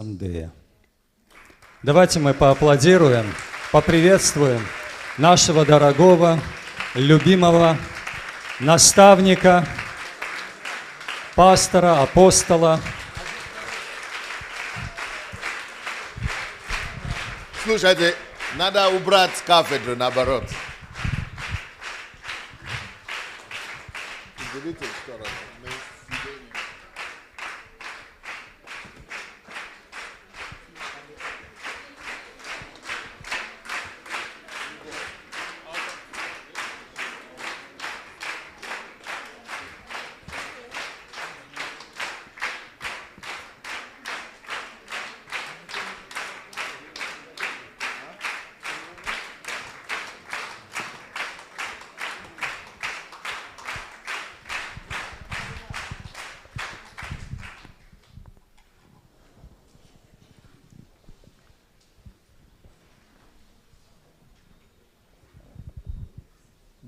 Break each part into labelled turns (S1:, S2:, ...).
S1: Сандея. Давайте мы поаплодируем, поприветствуем нашего дорогого, любимого наставника, пастора, апостола.
S2: Слушайте, надо убрать кафедру, наоборот. Уберите в сторону.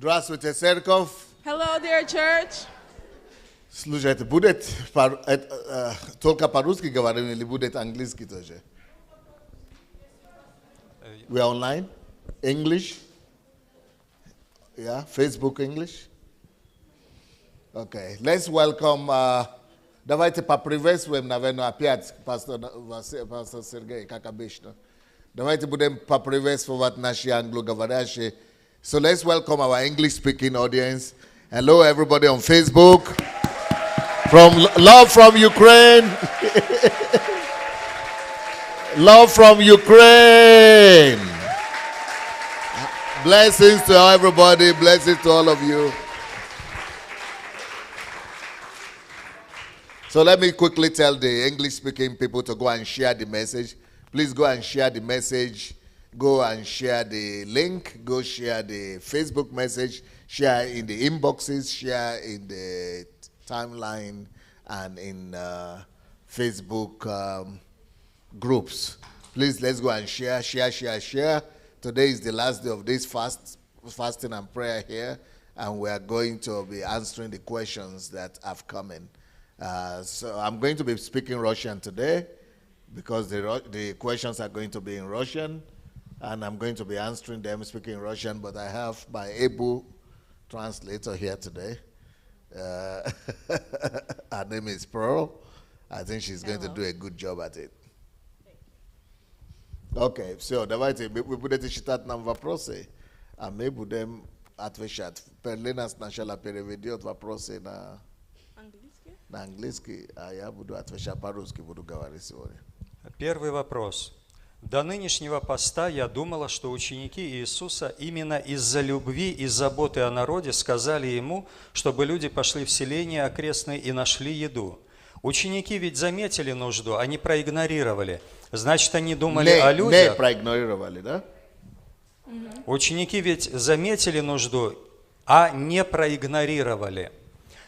S2: Здравствуйте, церковь.
S3: Hello, dear church.
S2: Слушайте, будет только по-русски говорим или будет английский тоже? We are online? English? Yeah, Facebook English? Okay, let's welcome, давайте поприветствуем, наверное, опять пастор Сергей, как обычно. Давайте будем поприветствовать наши англоговорящие. So let's welcome our English-speaking audience. Hello, everybody on Facebook. From love from Ukraine. Love from Ukraine. Blessings to everybody. Blessings to all of you. So let me quickly tell the English-speaking people to go and share the message. Please go and share the message. Go and share the link. Go share the Facebook message. Share in the inboxes. Share in the timeline and in Facebook groups. Please, let's go and share. Today is the last day of this fasting and prayer here, and we are going to be answering the questions that have come in. So I'm going to be speaking Russian today because the questions are going to be in Russian. And I'm going to be answering them speaking Russian, but I have my able translator here today. Her name is Pearl. I think she's going to do a good job at it. Okay, so давайте вы будете читать нам вопросы, а мы будем отвечать. Перлина сначала переведет вопросы на английский, а я буду отвечать по-русски, буду говорить сегодня.
S1: Первый вопрос. До нынешнего поста я думала, что ученики Иисуса именно из-за любви и заботы о народе сказали Ему, чтобы люди пошли в селения окрестные и нашли еду. Ученики ведь заметили нужду, они проигнорировали. Значит, они думали о людях.
S2: Не проигнорировали, да?
S1: Ученики ведь заметили нужду, а не проигнорировали.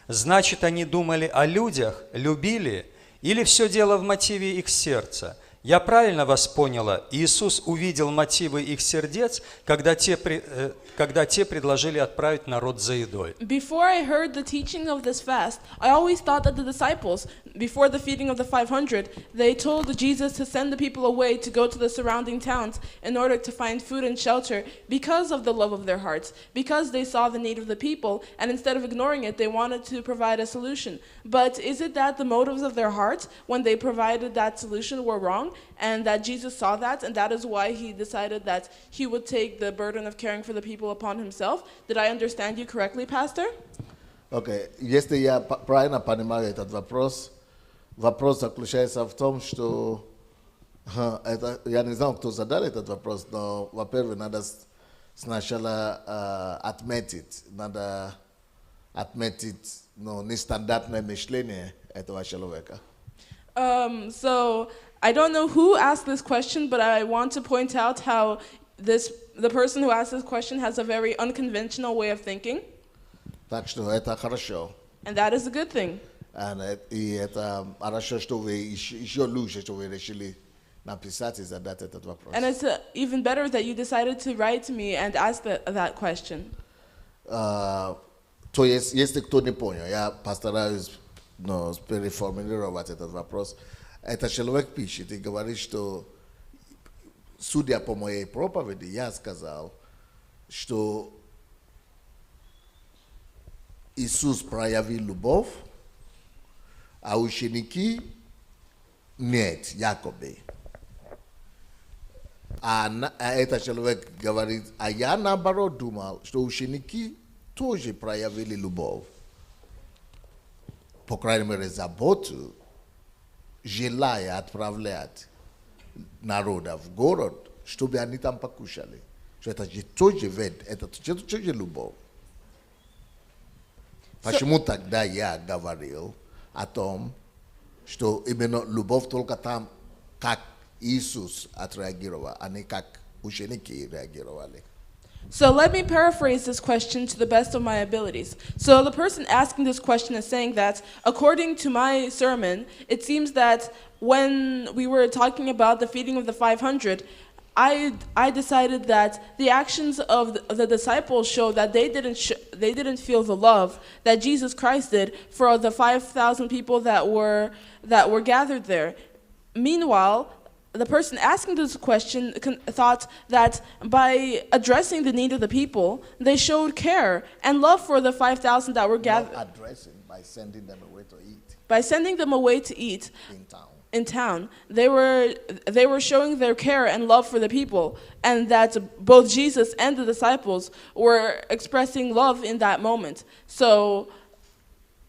S1: Значит, они думали о людях, любили, или все дело в мотиве их сердца? Я правильно вас поняла? Иисус увидел мотивы их сердец, когда те предложили отправить народ за едой.
S3: Before I heard the teaching of this fast, I always thought that the disciples, before the feeding of the 500, they told Jesus to send the people away to go to the surrounding towns in order to find food and shelter because of the love of their hearts, because they saw the need of the people, and instead of ignoring it, they wanted to provide a solution. But is it that the motives of their hearts, when they provided that solution, were wrong, and that Jesus saw that, and that is why he decided that he would take the burden of caring for the people upon himself? Did I understand you correctly, Pastor?
S2: Okay, если я правильно понимаю этот вопрос заключается в том, что я не знаю, кто задал этот вопрос, но, во-первых, надо сначала отметить нестандартное мышление этого человека.
S3: So I don't know who asked this question, but I want to point out how the person who asked this question has a very unconventional way of thinking.
S2: Так что это хорошо.
S3: And that is a good thing.
S2: И это хорошо, что вы еще лучше, что вы решили написать и задать этот вопрос.
S3: And it's even better that you decided to write to me and ask that question.
S2: То есть, если кто не понял, я постараюсь переформулировать этот вопрос. этот человек пишет и говорит, что, судя по моей проповеди, я сказал, что Иисус проявил любовь, а ученики нет, якобы. А этот человек говорит, а я наоборот думал, что ученики тоже проявили любовь. По крайней мере, заботу, желая отправлять народа в город, чтобы они там покушали. Что это же тоже вид, это тоже любовь. Почему тогда я говорил о том, что именно любовь только там, как Иисус отреагировал, а не как ученики реагировали?
S3: So let me paraphrase this question to the best of my abilities. So the person asking this question is saying that, according to my sermon, it seems that when we were talking about the feeding of the 500, I decided that the actions of the disciples show that they didn't feel the love that Jesus Christ did for the 5,000 people that were gathered there. Meanwhile, the person asking this question thought that by addressing the need of the people, they showed care and love for the 5,000 that were gathered.
S2: Not addressing, by sending them away to eat
S3: By sending them away to eat
S2: in town.
S3: in town, they were showing their care and love for the people, and that both Jesus and the disciples were expressing love in that moment. So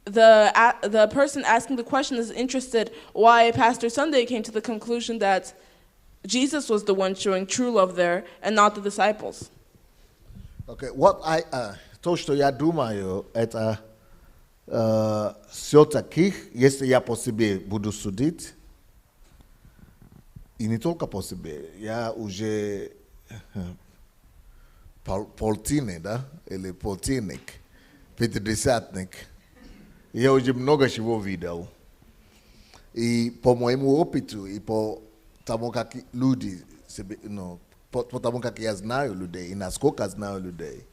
S3: the person asking the question is interested why Pastor Sandey came to the conclusion that Jesus was the one showing true love there and not the disciples.
S2: Okay, то, что я думаю, это все-таки, если я по себе буду судить, и не только по себе, я уже полтинник, да, или полтинник, пятидесятник, я уже много чего видел. И по моему опыту, и по тому, как люди, по тому, как я знаю людей, и насколько знаю людей,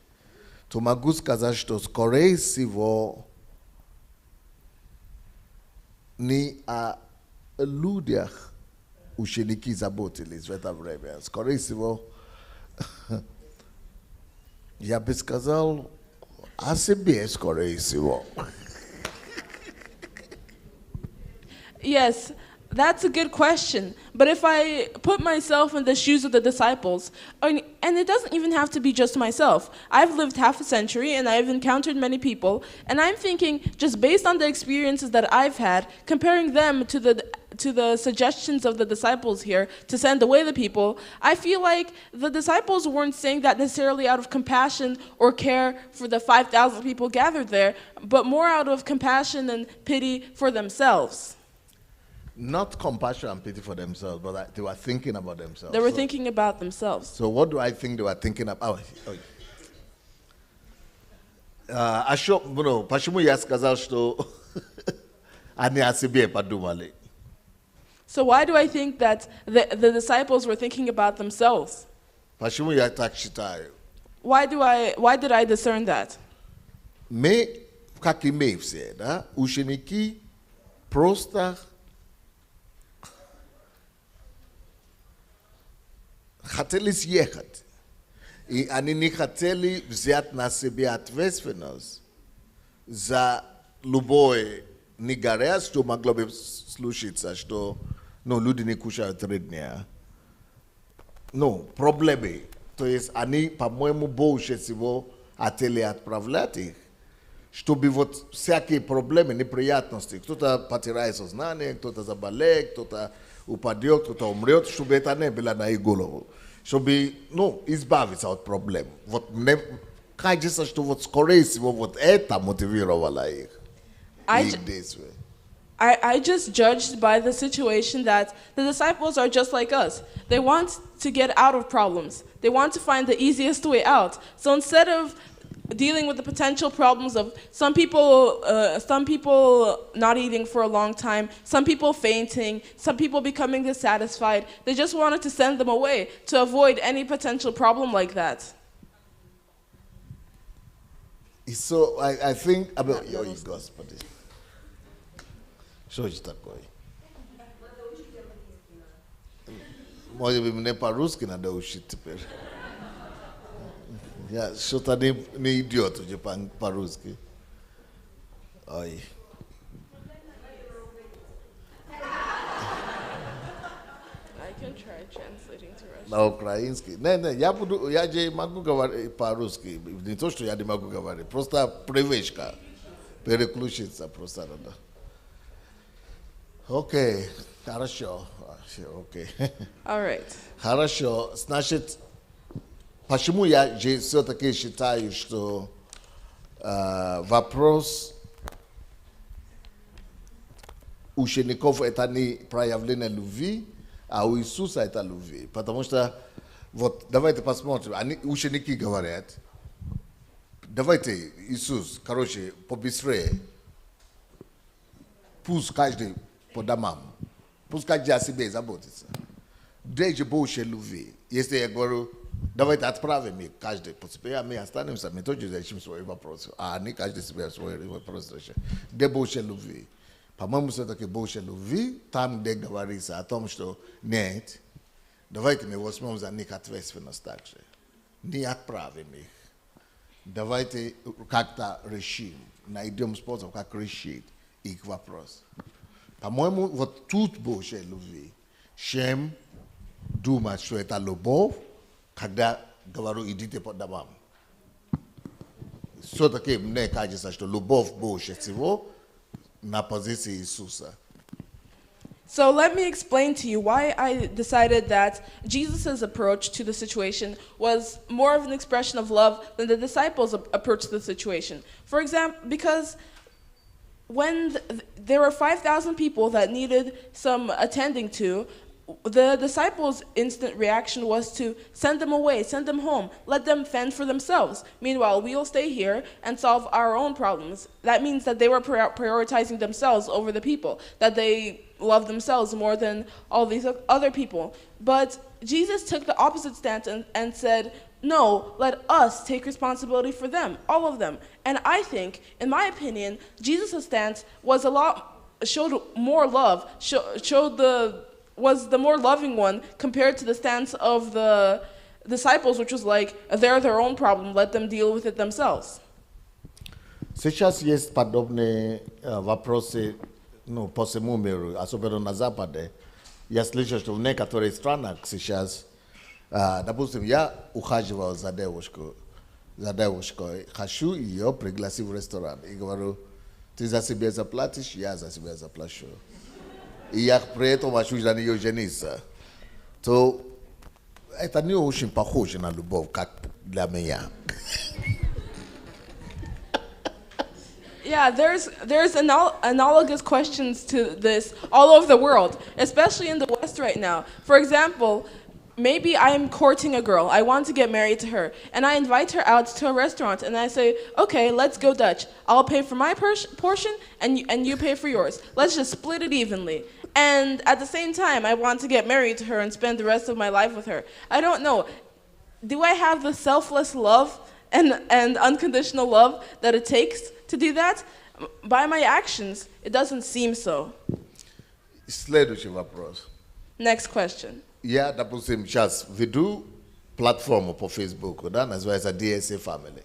S2: то могу сказать, что, скорее всего, не о людях ученики заботились в это время. Скорее всего, я бы сказал о себе, скорее всего.
S3: Yes, that's a good question. But if I put myself in the shoes of the disciples, and it doesn't even have to be just myself. I've lived half a century and I've encountered many people, and I'm thinking, just based on the experiences that I've had, comparing them to the suggestions of the disciples here to send away the people, I feel like the disciples weren't saying that necessarily out of compassion or care for the 5,000 people gathered there, but more out of compassion and pity for themselves.
S2: Not compassion and pity for themselves, but they were thinking about themselves.
S3: They were thinking about themselves.
S2: So what do I think they were thinking about? Почему я сказал, что они о себе подумали?
S3: So why do I think that the disciples were thinking about themselves?
S2: Почему я так считаю?
S3: Why did I discern that?
S2: Мы, как и мы все, да, ученики просто хотели съехать. И они не хотели взять на себя ответственность за любое негоря, что могло бы случиться, что люди не кушают 3 дня. Проблемы. То есть они, по-моему, больше всего хотели отправлять их, чтобы вот всякие проблемы, неприятности, кто-то потеряет сознание, кто-то заболеет, кто-то упадет, кто-то умрет, чтобы это не было на их голову. Чтобы, избавиться от проблем. Вот мне кажется, что вот скорее всего вот это мотивировало их действия.
S3: I just judged by the situation that the disciples are just like us. They want to get out of problems. They want to find the easiest way out. So instead of dealing with the potential problems of some people not eating for a long time, some people fainting, some people becoming dissatisfied, they just wanted to send them away to avoid any potential problem like that.
S2: So I think about Господи. Что это такое? Может быть, мне по-русски надо учить теперь. Я что-то не идет уже по-русски. Ой.
S3: I can try translating to Russian.
S2: На украинский. Не, я же могу говорить по-русски. Не то, что я не могу говорить. Просто привычка. Переключиться просто надо. Окей. Хорошо. Окей.
S3: All right.
S2: Хорошо. Значит, почему я же все-таки считаю, что вопрос учеников это не проявление любви, а у Иисуса это любви. Потому что, вот давайте посмотрим, ученики говорят, давайте, Иисус, короче, побыстрее, пусть каждый по домам, пусть каждый о себе заботится. Где же больше любви? Если я говорю, давайте отправим их, каждый по себе, а мы останемся, мы тоже решим свои вопросы, а они каждый себе свои вопросы решит. Где больше любви? По-моему, все-таки больше любви, там, где говорится о том, что нет, давайте мы возьмем за них ответственность также. Не отправим их. Давайте как-то решим, найдем способ, как решить их вопрос. По-моему, вот тут больше любви, чем думать, что это любовь, когда говорю, идите по домам. Все-таки мне кажется, что любовь больше всего на позиции Иисуса.
S3: So let me explain to you why I decided that Jesus' approach to the situation was more of an expression of love than the disciples' approach to the situation. For example, because when there were 5,000 people that needed some attending to, the disciples' instant reaction was to send them away, send them home, let them fend for themselves. Meanwhile, we'll stay here and solve our own problems. That means that they were prioritizing themselves over the people, that they love themselves more than all these other people. But Jesus took the opposite stance and said, no, let us take responsibility for them, all of them. And I think, in my opinion, Jesus' stance was showed more love, was the more loving one compared to the stance of the disciples, which was like, they're their own problem, let them deal with it themselves.
S2: Сейчас есть подобные вопросы, по всему миру, особенно на Западе. Я слышал, что в некоторых странах сейчас, допустим, я ухаживал за девушкой, хочу ее пригласить в ресторан. И говорю, ты за себя заплатишь, я за себя заплачу. И я при этом хочу на нее жениться. То это не очень похоже на любовь, как для меня.
S3: Yeah, there's analogous questions to this all over the world, especially in the West right now. For example, maybe I'm courting a girl. I want to get married to her. And I invite her out to a restaurant. And I say, okay, let's go Dutch. I'll pay for my portion and you pay for yours. Let's just split it evenly. And at the same time, I want to get married to her and spend the rest of my life with her. I don't know. Do I have the selfless love and unconditional love that it takes to do that? By my actions, it doesn't seem so.
S2: Следующий вопрос.
S3: Next question.
S2: Я, допустим, сейчас веду платформу по Фейсбуку, да, называется DSA Family.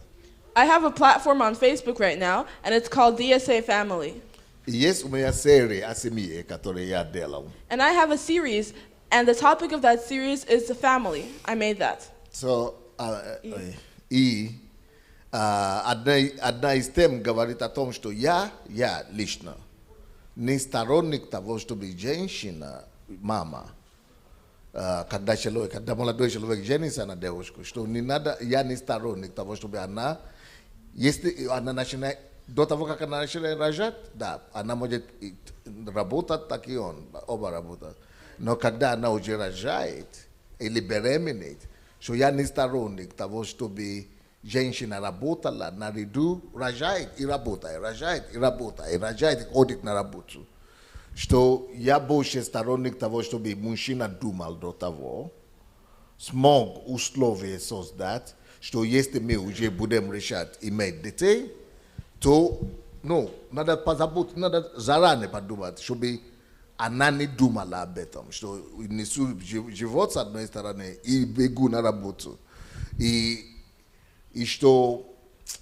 S3: I have a platform on Facebook right now, and it's called DSA Family.
S2: И есть у меня серия о семье, которую я делал.
S3: And I have a series, and the topic of that series is the family. I made that.
S2: So, и одна из тем говорит о том, что я лично не сторонник того, чтобы женщина, мама, когда молодой человек женится на девушку, что не надо, я не сторонник того, чтобы она, если она начинает, до того, как она начинает рожать, да, она может работать, так и он, оба работают. Но когда она уже рожает или беременеет, что я не сторонник того, чтобы женщина работала наряду, рожает и работает, рожает и работает, рожает и ходит на работу. Что я больше сторонник того, чтобы мужчина думал до того, смог условия создать, что если мы уже будем решать иметь детей, то надо позаботиться, надо заранее подумать, чтобы она не думала об этом, что несу живот с одной стороны и бегу на работу. И что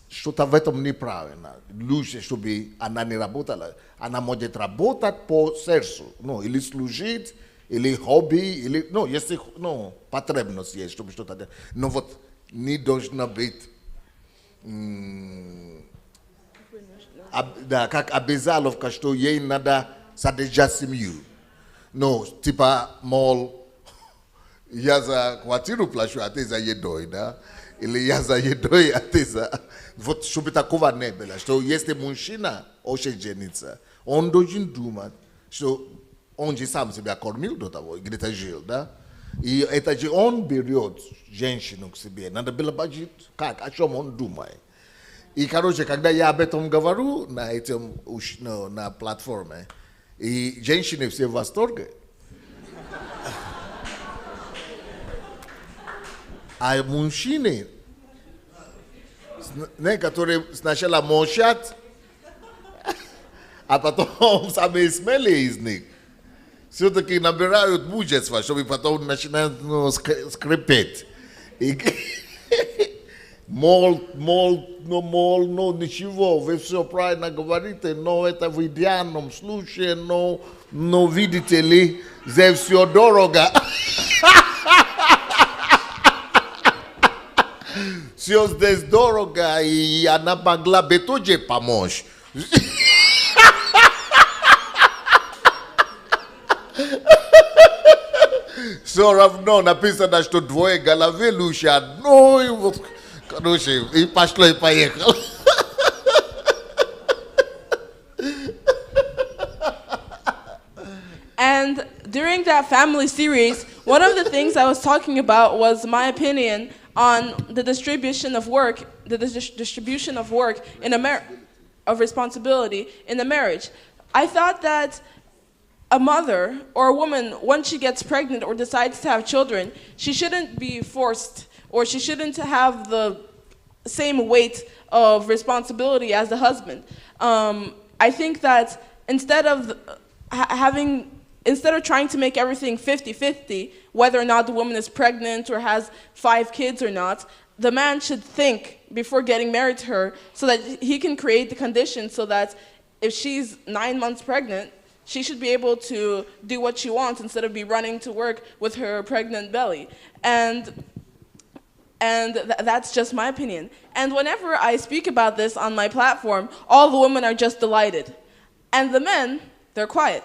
S2: что-то в этом неправильно. Лучше, чтобы она не работала. Она может работать по сердцу, ну, или служить, или хобби, или, ну, если, ну, потребность есть, чтобы что-то делать. Но вот не должна быть, да, как обязаловка, что ей надо содержать семью. Ну, типа, мол, я за квартиру плачу, а ты за едой, да? Или я за едой, а ты за... Вот, чтобы такого не было, что если мужчина хочет жениться, он должен думать, что он же сам себя кормил до того, где-то жил, да? И это же он берет женщину к себе. Надо было быть, как, о чем он думает. И, короче, когда я об этом говорю на этом, ну, на платформе, и женщины все в восторге. А мужчины, которые сначала молчат, а потом самые смелые из них, все-таки набирают мужества, чтобы потом начинают, ну, скрипеть. И мол, ничего, вы все правильно говорите, но это в идеальном случае, но видите ли, здесь все дорого. Все здесь дорого, и она могла бы тоже помочь. Все равно написано, что двое головы лучше одной. Вот, короче, и пошло, и поехало.
S3: And during that family series, one of the things I was talking about was my opinion on the distribution of work, distribution of work in of responsibility in a marriage. I thought that a mother or a woman, once she gets pregnant or decides to have children, she shouldn't be forced, or she shouldn't have the same weight of responsibility as the husband. I think that instead of trying to make everything 50-50, whether or not the woman is pregnant or has 5 kids or not, the man should think before getting married to her so that he can create the conditions so that if she's 9 months pregnant, she should be able to do what she wants instead of be running to work with her pregnant belly. And that's just my opinion. And whenever I speak about this on my platform, all the women are just delighted. And the men, they're quiet.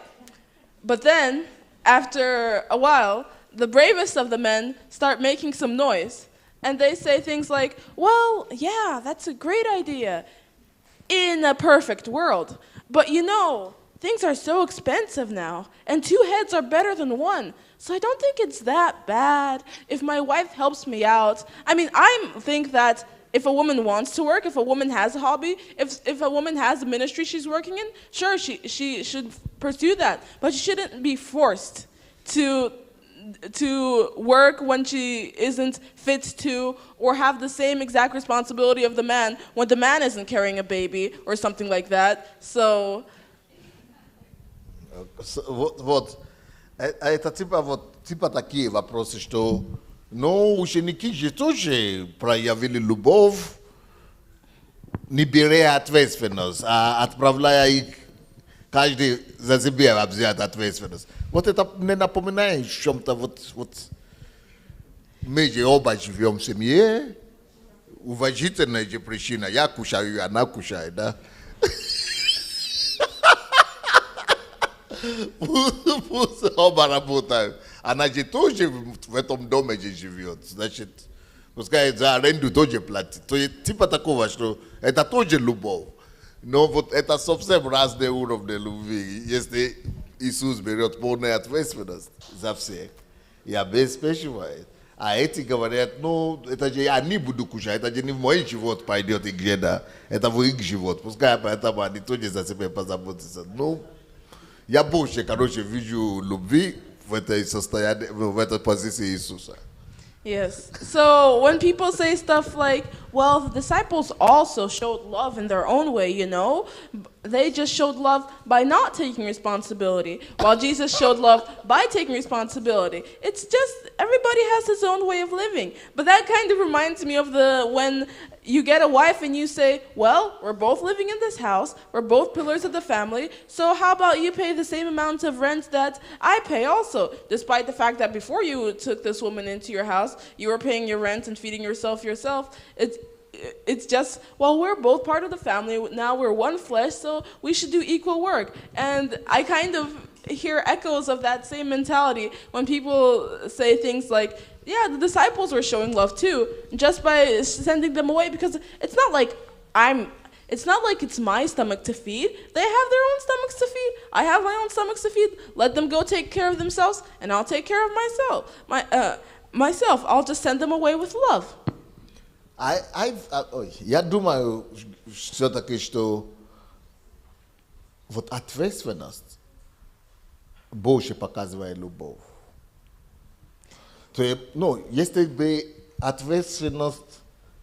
S3: But then, after a while, the bravest of the men start making some noise. And they say things like, well, yeah, that's a great idea in a perfect world. But you know, things are so expensive now, and 2 heads are better than 1. So I don't think it's that bad if my wife helps me out. I mean, I think that if a woman wants to work, if a woman has a hobby, if a woman has a ministry she's working in, sure, she should pursue that. But she shouldn't be forced to work when she isn't fit to, or have the same exact responsibility of the man when the man isn't carrying a baby or something like that. So...
S2: Вот, это типа такие вопросы, что, ну, ученики же тоже проявили любовь, не беря ответственность, а отправляя их, каждый за себя взять ответственность. Вот это мне напоминает в чем-то, вот мы же оба живем в семье, уважительная же причина, я кушаю, она кушает, да? Пусть оба работают. Она же тоже в этом доме же живет. Значит, пускай за аренду тоже платит. То есть типа такого, что это тоже любовь. Но вот это совсем разные уровни любви. Если Иисус берет полную ответственность за всех и обеспечивает. А эти говорят, ну, это же я не буду кушать, это же не в мой живот пойдет и где-то. Это в их живот. Пускай поэтому они тоже за себя позаботятся. Ну, я больше, короче, вижу любви в этой состоянии, в этой позиции Иисуса.
S3: Yes. So when people say stuff like, well, the disciples also showed love in their own way, you know, they just showed love by not taking responsibility, while Jesus showed love by taking responsibility. It's just everybody has his own way of living. But that kind of reminds me of when you get a wife and you say, well, we're both living in this house, we're both pillars of the family, so how about you pay the same amount of rent that I pay also, despite the fact that before you took this woman into your house, you were paying your rent and feeding yourself. It's just, well, we're both part of the family, now we're one flesh, so we should do equal work. And I kind of hear echoes of that same mentality when people say things like, yeah, the disciples were showing love too, just by sending them away, because it's not like it's my stomach to feed. They have their own stomachs to feed. I have my own stomachs to feed. Let them go take care of themselves, and I'll take care of myself. I'll just send them away with love.
S2: Я думаю, все-таки, что вот ответственность больше показывает любовь. То есть, если бы ответственность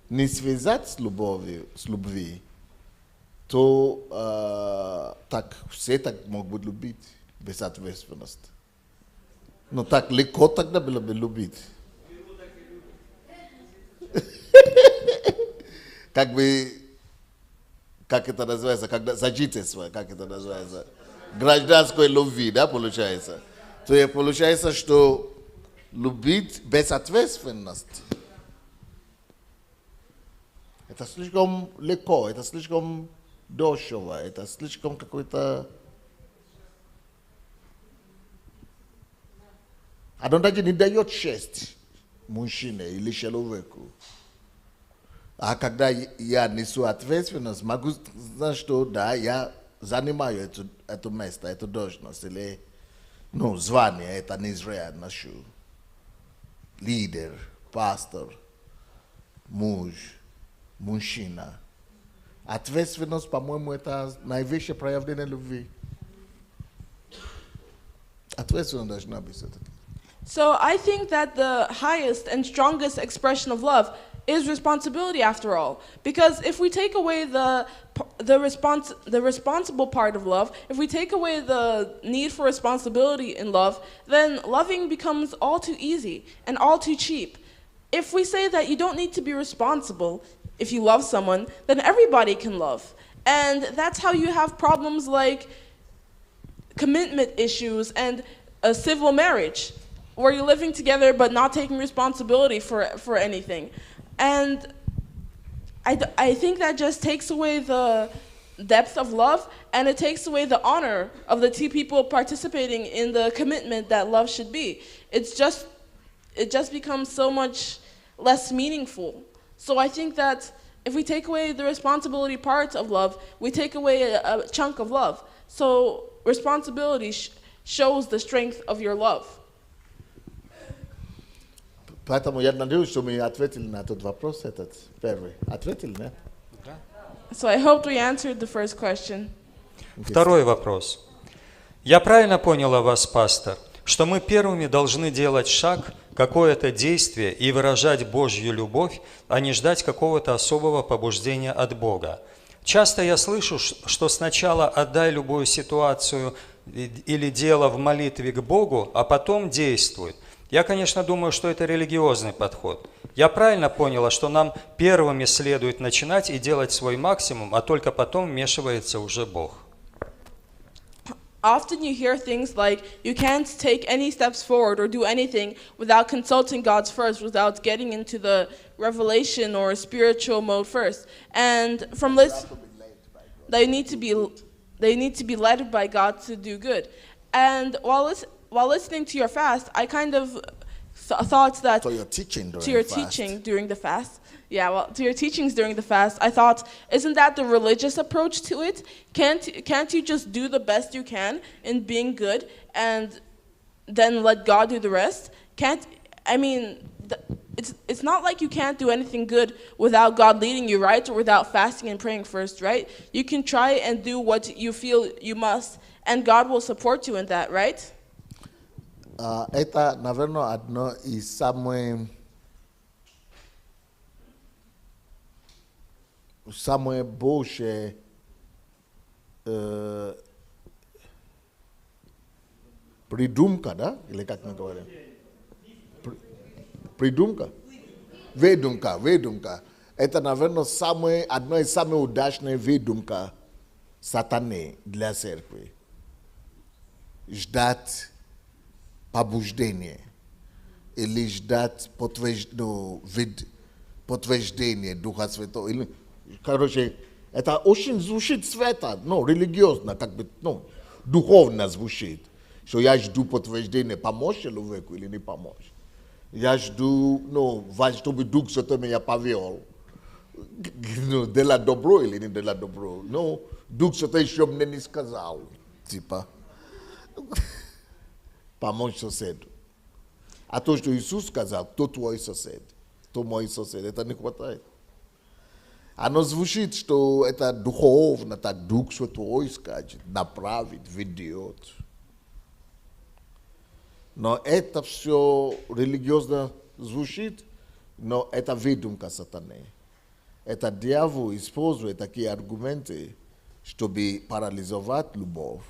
S2: не связать с любовью, то так все так могут любить без ответственности. Но так легко тогда было бы любить. Как это называется, когда сожительство, как это называется, гражданской любви, да, получается. То есть получается, что любить без ответственности, это слишком легко, это слишком дешево, это слишком какой-то... Оно даже не дает честь мужчине или человеку. А когда я несу ответственность, могу знать, что да, я занимаю это место, эту должность, или звание, это не зря ношу. Лидер, пастор, муж, мужчина. Ответственность, по-моему, это наивысшее проявление любви. Ответственность должна быть все-таки.
S3: So I think that the highest and strongest expression of love is responsibility, after all. Because if we take away the responsible part of love, if we take away the need for responsibility in love, then loving becomes all too easy and all too cheap. If we say that you don't need to be responsible if you love someone, then everybody can love. And that's how you have problems like commitment issues and a civil marriage, where you're living together but not taking responsibility for anything. And I think that just takes away the depth of love, and it takes away the honor of the two people participating in the commitment that love should be. It just becomes so much less meaningful. So I think that if we take away the responsibility part of love, we take away a chunk of love. So responsibility shows the strength of your love.
S2: Поэтому я надеюсь, что мы ответили на тот вопрос, этот первый. Ответили, да?
S3: So I hope we answered the first question.
S1: Второй вопрос. Я правильно поняла вас, пастор, что мы первыми должны делать шаг, какое-то действие и выражать Божью любовь, а не ждать какого-то особого побуждения от Бога. Часто я слышу, что сначала отдай любую ситуацию или дело в молитве к Богу, а потом действуй. Я, конечно, думаю, что это религиозный подход. Я правильно поняла, что нам первыми следует начинать и делать свой максимум, а только потом вмешивается уже Бог.
S3: Often you hear things like, you can't take any steps forward or do anything without consulting God first, without getting into the revelation or spiritual mode first. And from this, they need to be led by God to do good. And while listening to your fast, I kind of thought that
S2: To your teaching during the fast.
S3: To your teachings during the fast, I thought, isn't that the religious approach to it? Can't you just do the best you can in being good and then let God do the rest? It's not like you can't do anything good without God leading you, right? Or without fasting and praying first, right? You can try and do what you feel you must, and God will support you in that, right?
S2: Это, наверное, одно из самое большее Придумка, да? Или как мы говорим? Придумка? Выдумка. Это, наверное, одна из самых удачных выдумка сатаны для церкви. Ждать побуждения или ждать подтверждения Духа Святого. Короче, это очень звучит свято, религиозно, духовно звучит. Что я жду подтверждения, помочь человеку или не помочь. Я жду, чтобы Дух Святой меня повел. Делать добро или не делать добро. Дух Святой еще мне не сказал. Типа, помочь соседу. А то, что Иисус сказал, кто твой сосед, кто мой сосед, это не хватает. Оно звучит, что это духовно, так Дух Святой скажет, направит, ведет. Но это все религиозно звучит, но это выдумка сатаны. Это дьявол использует такие аргументы, чтобы парализовать любовь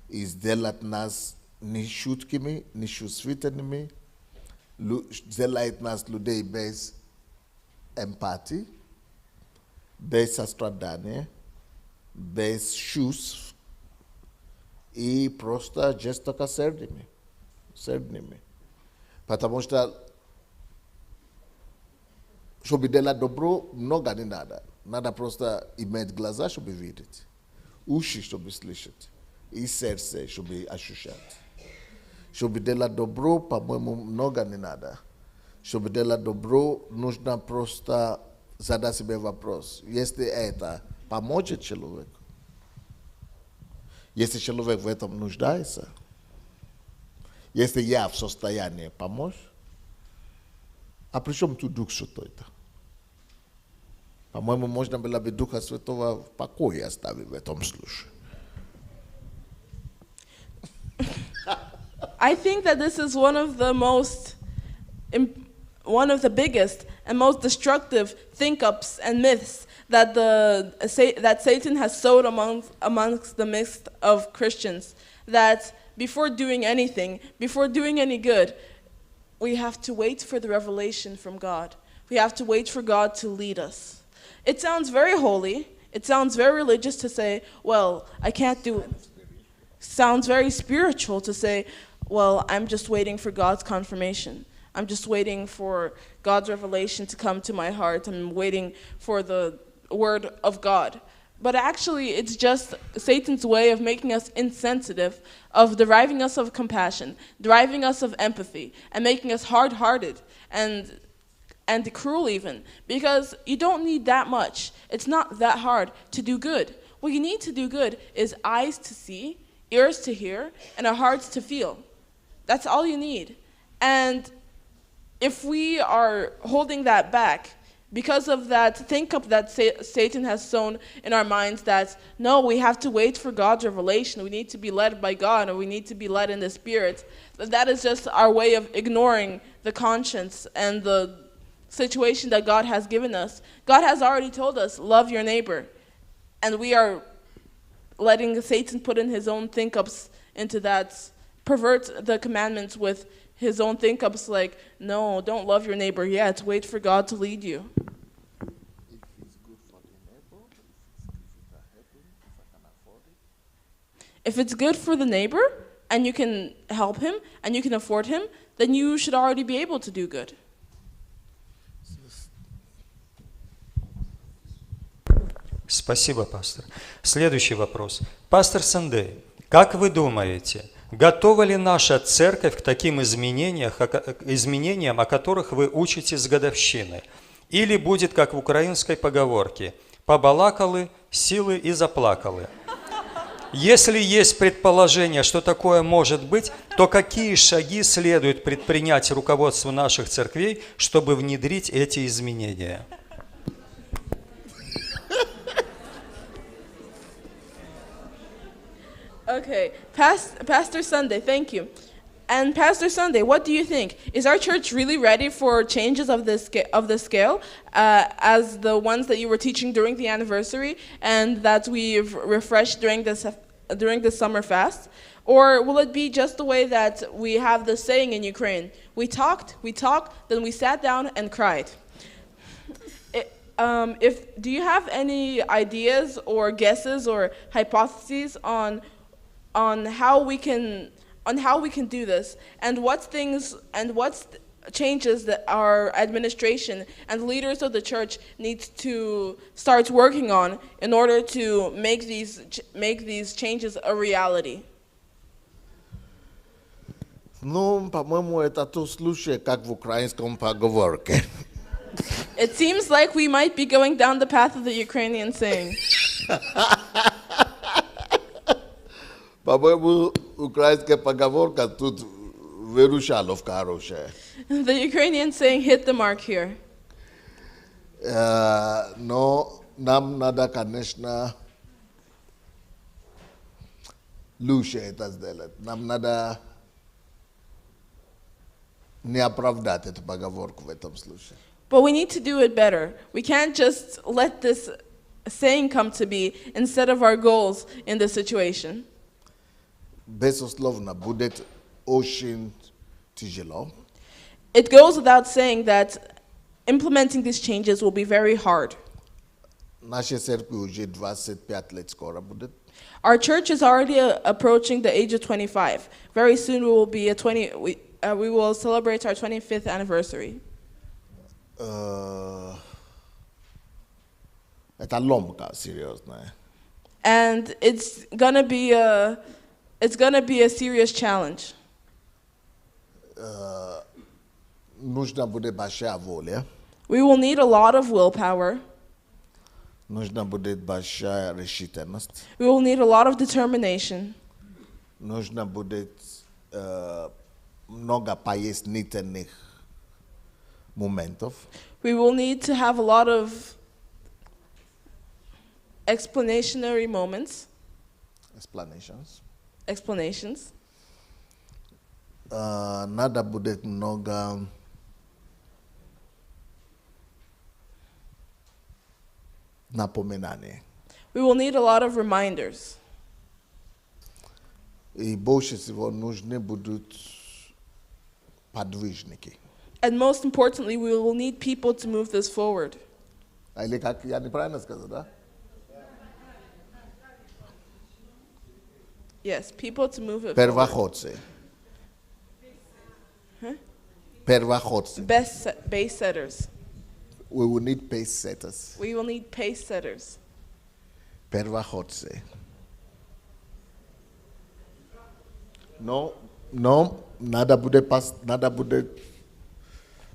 S2: и сделать нас нечуткими, нечувствительными, сделает нас людей без эмпатии, без сострадания, без чувств и просто жестоко сердными. Потому что, чтобы делать добро, много не надо. Надо просто иметь глаза, чтобы видеть, уши, чтобы слышать, и сердце, чтобы ощущать. Чтобы делать добро, по-моему, много не надо. Чтобы делать добро, нужно просто задать себе вопрос. Если это поможет человеку, если человек в этом нуждается, если я в состоянии помочь, а при чем тут Дух Святой-то? По-моему, можно было бы Духа Святого в покое оставить в этом случае.
S3: I think that this is one of the biggest and most destructive think-ups and myths that Satan has sowed amongst the midst of Christians. That before doing anything, before doing any good, we have to wait for the revelation from God. We have to wait for God to lead us. It sounds very holy. It sounds very religious to say, well, I can't do it. Sounds very spiritual to say, well, I'm just waiting for God's confirmation. I'm just waiting for God's revelation to come to my heart. I'm waiting for the word of God. But actually, it's just Satan's way of making us insensitive, of deriving us of compassion, deriving us of empathy, and making us hard-hearted and cruel even. Because you don't need that much. It's not that hard to do good. What you need to do good is eyes to see, ears to hear, and our hearts to feel. That's all you need. And if we are holding that back, because of that think-up that Satan has sown in our minds that, no, we have to wait for God's revelation, we need to be led by God, or we need to be led in the Spirit, that is just our way of ignoring the conscience and the situation that God has given us. God has already told us, love your neighbor. And we are letting Satan put in his own think-ups into that, pervert the commandments with his own think-ups like, no, don't love your neighbor yet. Wait for God to lead you. If it's good for the neighbor, and you can help him, and you can afford him, then you should already be able to do good.
S1: Спасибо, пастор. Следующий вопрос. Пастор Сандей, как вы думаете, готова ли наша церковь к таким изменениям, о которых вы учите с годовщины? Или будет, как в украинской поговорке, «побалакали, силы и заплакали». Если есть предположение, что такое может быть, то какие шаги следует предпринять руководству наших церквей, чтобы внедрить эти изменения?
S3: Okay, Pastor Sandey, thank you. And Pastor Sandey, what do you think? Is our church really ready for changes of this scale, as the ones that you were teaching during the anniversary and that we've refreshed during the summer fast? Or will it be just the way that we have the saying in Ukraine? We talked, then we sat down and cried. Do you have any ideas or guesses or hypotheses on how we can do this, and what's changes that our administration and leaders of the church needs to start working on in order to make these changes a reality?
S2: Ну, по-моему, это то случай, как в украинском поговорке.
S3: It seems like we might be going down the path of the Ukrainian saying.
S2: По-моему, украинская поговорка тут выручаловка хорошая.
S3: The Ukrainian saying hit the mark here.
S2: Но нам надо, конечно, лучше это сделать. Нам надо не оправдать эту поговорку в этом случае.
S3: But we need to do it better. We can't just let this saying come to be instead of our goals in this situation.
S2: Безусловно, будет очень тяжело.
S3: It goes without saying that implementing these changes will be very hard.
S2: Наша церковь уже 25 лет скоро будет.
S3: Our church is already approaching the age of 25. Very soon we will celebrate our 25th anniversary.
S2: Это ломка серьезная.
S3: And it's gonna be a serious challenge.
S2: Нужна будет большая воля.
S3: We will need a lot of willpower.
S2: Нужна будет большая решительность.
S3: We will need a lot of determination.
S2: Нужно будет много пояснительных моментов.
S3: We will need to have a lot of explanatory moments. Explanations.
S2: Надо будет много напоминаний.
S3: We will need a lot of reminders.
S2: И больше всего нужны будут подвижники.
S3: And most importantly, we will need people to move this forward.
S2: Или как я неправильно сказал, да?
S3: Yes, people to move it
S2: Первоходцы. Первоходцы.
S3: forward. Base setters.
S2: We will need pace setters.
S3: We will need pace setters.
S2: Первоходцы. Но надо будет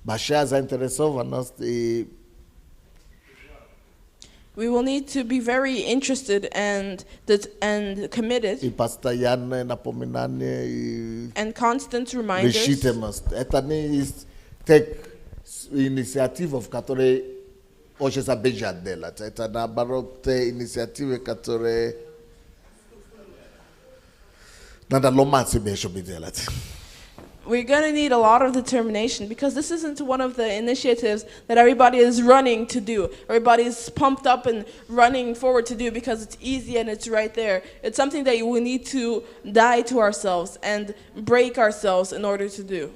S2: большая заинтересованность и
S3: We will need to be very interested and committed
S2: и постоянное напоминание и
S3: and constant reminders.
S2: решительность. Это не есть тех инициатив, которые очень забежат делать. Это наоборот те инициативы, которые надо ломать себе, чтобы делать.
S3: We're going to need a lot of determination because this isn't one of the initiatives that everybody is running to do. Everybody's pumped up and running forward to do because it's easy and it's right there. It's something that we need to die to ourselves and break ourselves in order to do.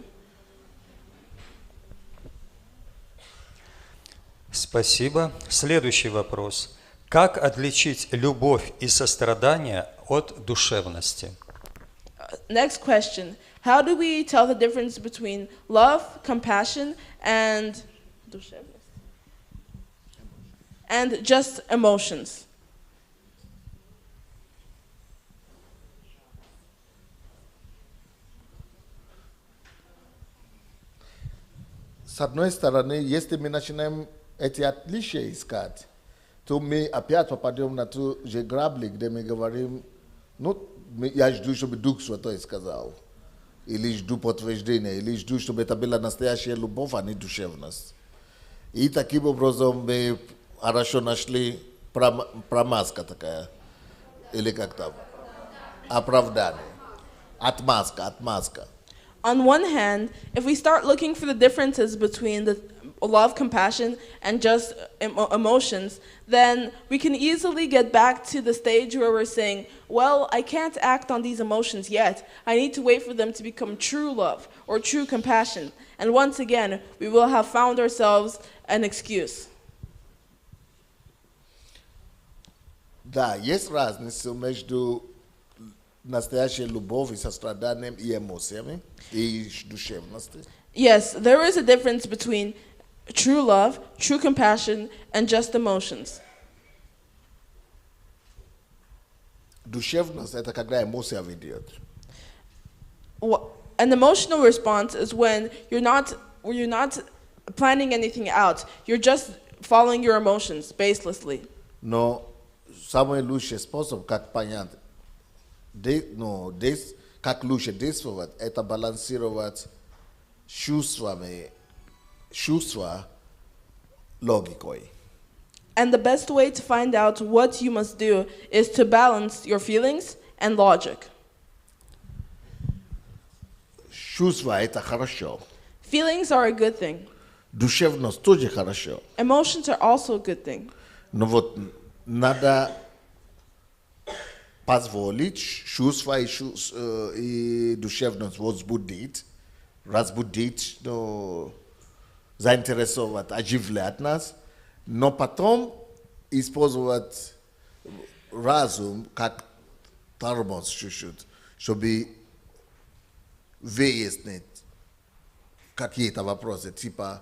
S1: Спасибо. Следующий вопрос. Как отличить любовь и сострадание от душевности?
S3: Next question. How do we tell the difference between love, compassion, and just emotions?
S2: С одной стороны, если мы начинаем эти отличия искать, то мы опять попадем на ту же грабли, где мы говорим, я жду, чтобы Дух Святой сказал. Или жду подтверждения, или жду, чтобы это была настоящая любовь, а не душевность. И таким образом мы хорошо нашли промазка такая, или как там, оправдание, отмазка.
S3: On one hand, if we start looking for the differences between the love, compassion, and just emotions, then we can easily get back to the stage where we're saying, well, I can't act on these emotions yet. I need to wait for them to become true love or true compassion. And once again, we will have found ourselves an excuse.
S2: Да, есть разница между настоящей любовью, состраданием и эмоциями, и душевностью.
S3: Yes, there is a difference between true love, true compassion, and just emotions.
S2: Душевность – это когда эмоция ведет.
S3: An emotional response is when you're not planning anything out. You're just following your emotions baselessly.
S2: Но самый лучший способ, как понять, как лучше действовать, это балансировать чувства логикой.
S3: And the best way to find out what you must do is to balance your feelings and logic.
S2: Чувства – это хорошо.
S3: Feelings are a good thing.
S2: Душевность тоже хорошо.
S3: Emotions are also a good thing.
S2: Но вот надо позволить чувства и душевность разбудить, заинтересовать, оживлять нас, но потом использовать разум как тормоз чуть-чуть, чтобы выяснить какие-то вопросы, типа,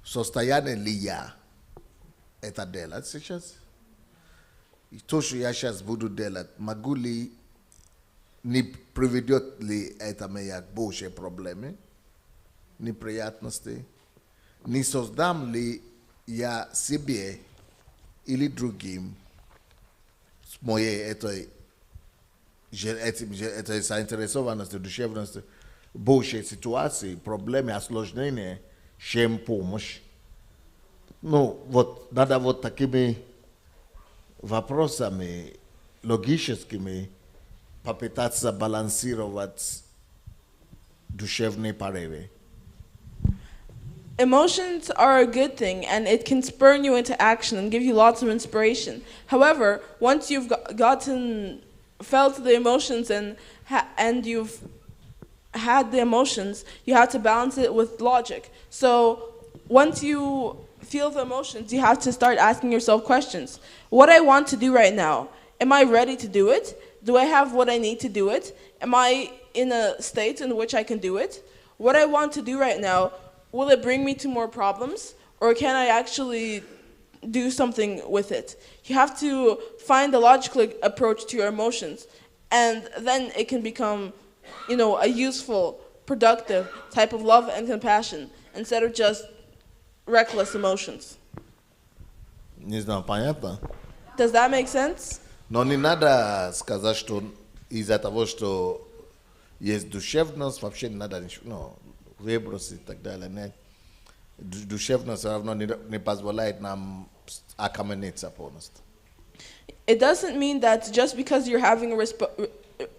S2: в состоянии ли я это делать сейчас? И то, что я сейчас буду делать, могу ли, не приведет ли это меня к большей проблеме, неприятности? Не создам ли я себе или другим с моей этой заинтересованностью, душевностью, большей ситуации, проблемы, осложнения, чем помощь? Ну, вот надо вот такими вопросами логическими попытаться балансировать душевные порывы.
S3: Emotions are a good thing, and it can spur you into action and give you lots of inspiration. However, once you've felt the emotions and you've had the emotions, you have to balance it with logic. So once you feel the emotions, you have to start asking yourself questions. What I want to do right now, am I ready to do it? Do I have what I need to do it? Am I in a state in which I can do it? What I want to do right now, will it bring me to more problems? Or can I actually do something with it? You have to find a logical approach to your emotions. And then it can become, a useful, productive type of love and compassion instead of just reckless emotions.
S2: Не знаю, понятно?
S3: Does that make sense?
S2: Но не надо сказать, что из-за того, что есть душевность, вообще не надо ничего, выбросить и так далее. Нет. Душевность все равно не позволяет нам окамениться полностью.
S3: It doesn't mean that just because you're having a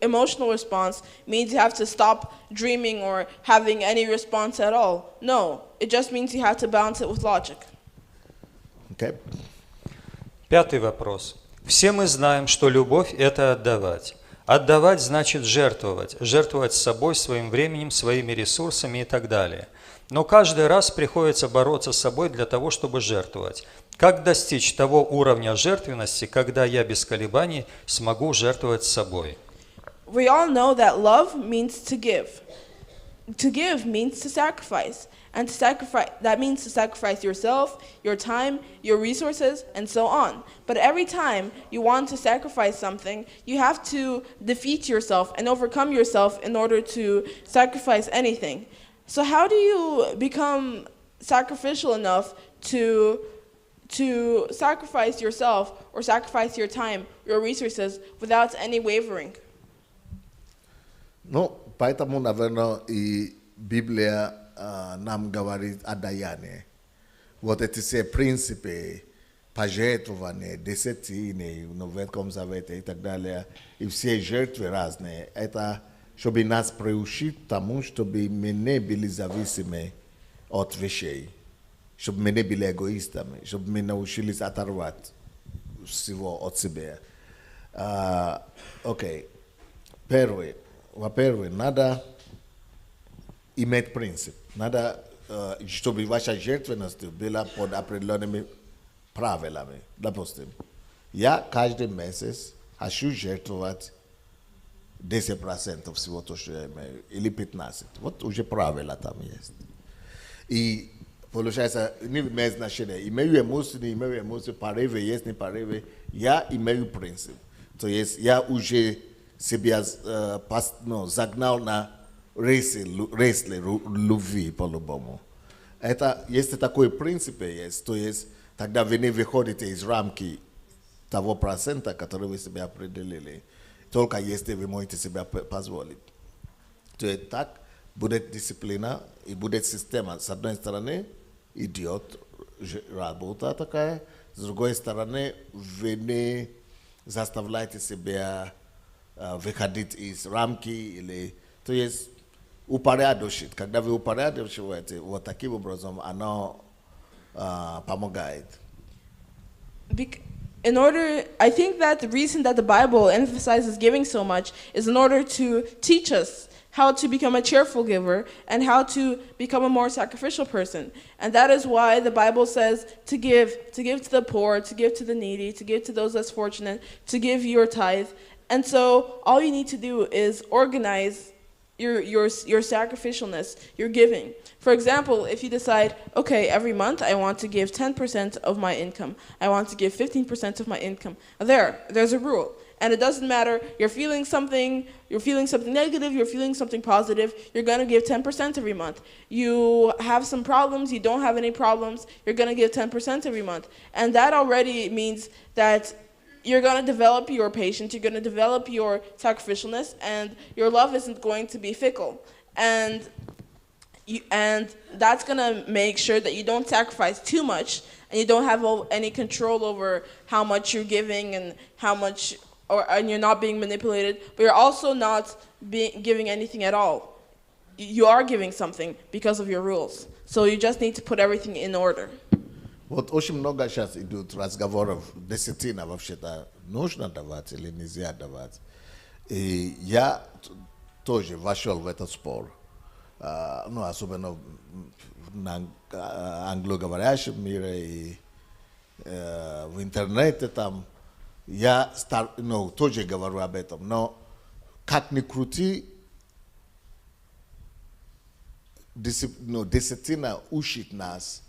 S3: emotional response means you have to stop dreaming or having any response at all. No, it just means you have to balance it with logic.
S2: Okay.
S1: 5-й вопрос. Все мы знаем, что любовь – это отдавать. Отдавать значит жертвовать. Жертвовать собой, своим временем, своими ресурсами и так далее. Но каждый раз приходится бороться с собой для того, чтобы жертвовать. Как достичь того уровня жертвенности, когда я без колебаний смогу жертвовать собой?
S3: We all know that love means to give. To give means to sacrifice. And to sacrifice, that means to sacrifice yourself, your time, your resources, and so on. But every time you want to sacrifice something, you have to defeat yourself and overcome yourself in order to sacrifice anything. So how do you become sacrificial enough to sacrifice yourself or sacrifice your time, your resources, without any wavering?
S2: Ну, поэтому, наверное, и Библия нам говорит о даянии. Вот эти все принципы пожертвования, десятины, в Ветхом Завете и так далее, и все жертвы разные, это чтобы нас приучить тому, чтобы мы не были зависимы от вещей, чтобы мы не были эгоистами, чтобы мы научились оторвать всего от себя. Окей. Первый. Во-первых, надо иметь принцип. Надо, чтобы ваша жертвенность была под определенными правилами. Допустим, я каждый месяц хочу жертвовать 10% всего то, что я имею, или 15%. Вот уже правила там есть. И получается, не имеет значения. Имею эмоции, не имею эмоции, порывы есть, не порывы. Я имею принцип. То есть я уже себя загнал на рейсы любви по-любому. Это, если такой принцип есть, то есть тогда вы не выходите из рамки того процента, который вы себе определили, только если вы можете себе позволить. То есть так будет дисциплина и будет система. С одной стороны идет работа такая, с другой стороны вы не заставляете себя выходить из рамки, или, то есть упорядочить. Когда вы упорядочиваете, вот таким образом оно помогает.
S3: I think that the reason that the Bible emphasizes giving so much is in order to teach us how to become a cheerful giver and how to become a more sacrificial person. And that is why the Bible says to give to the poor, to give to the needy, to give to those less fortunate, to give your tithe. And so all you need to do is organize your sacrificialness, your giving. For example, if you decide, okay, every month I want to give 10% of my income, I want to give 15% of my income. There's a rule. And it doesn't matter, you're feeling something negative, you're feeling something positive, you're going to give 10% every month. You have some problems, you don't have any problems, you're going to give 10% every month. And that already means that you're going to develop your patience, you're going to develop your sacrificialness, and your love isn't going to be fickle. And that's going to make sure that you don't sacrifice too much, and you don't have any control over how much you're giving and how much, and you're not being manipulated, but you're also not giving anything at all. You are giving something because of your rules. So you just need to put everything in order.
S2: Вот очень много сейчас идут разговоров, десятина вообще-то нужно давать или нельзя давать. И я тоже вошел в этот спор, особенно на англоговорящем мире и в интернете там. Я тоже говорю об этом, но как ни крути, десятина учит нас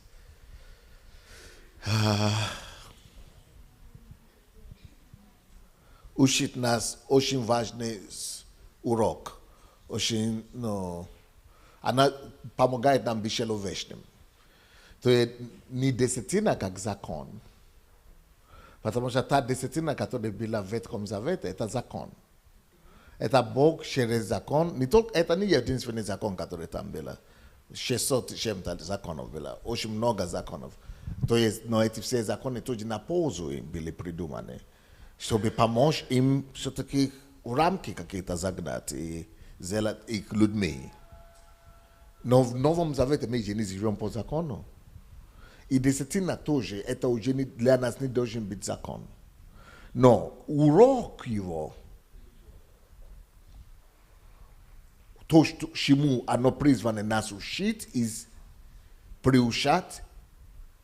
S2: очень важный урок. Очень, она помогает нам быть человечным. То есть не десятина как закон, потому что та десятина, которая была в Ветхом Завете, это закон. Это Бог через закон. Не только, это не единственный закон, который там был. 600 чем-то законов было. Очень много законов. То есть, но эти все законы тоже на пользу им были придуманы, чтобы помочь им все-таки в рамки какие-то загнать и сделать их людьми. Но в Новом Завете мы же не живем по закону. И десятина тоже, это уже для нас не должен быть закон. Но урок его, то, чему оно призвано нас учить, из приучать.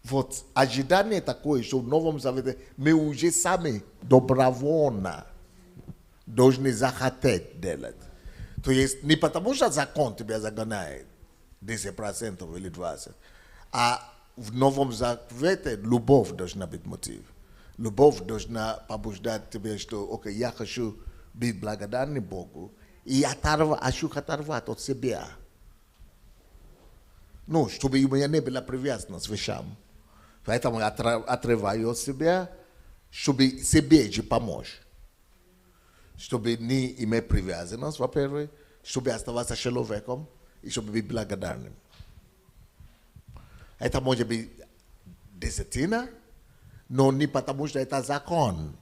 S2: Вот ожидание такое, что в Новом Завете мы уже сами добровольно должны захотеть делать. То есть не потому, что закон тебя загоняет 10% или 20%, а в Новом Завете любовь должна быть мотив. Любовь должна побуждать тебя, что окей, я хочу быть благодарным Богу и хочу оторвать от себя. Чтобы у меня не была привязанность к вещам. Поэтому я отрываю от себя, чтобы себе же помочь. Чтобы не иметь привязанность, во-первых, чтобы оставаться человеком и чтобы быть благодарным. Это может быть десятина, но не потому, что это закон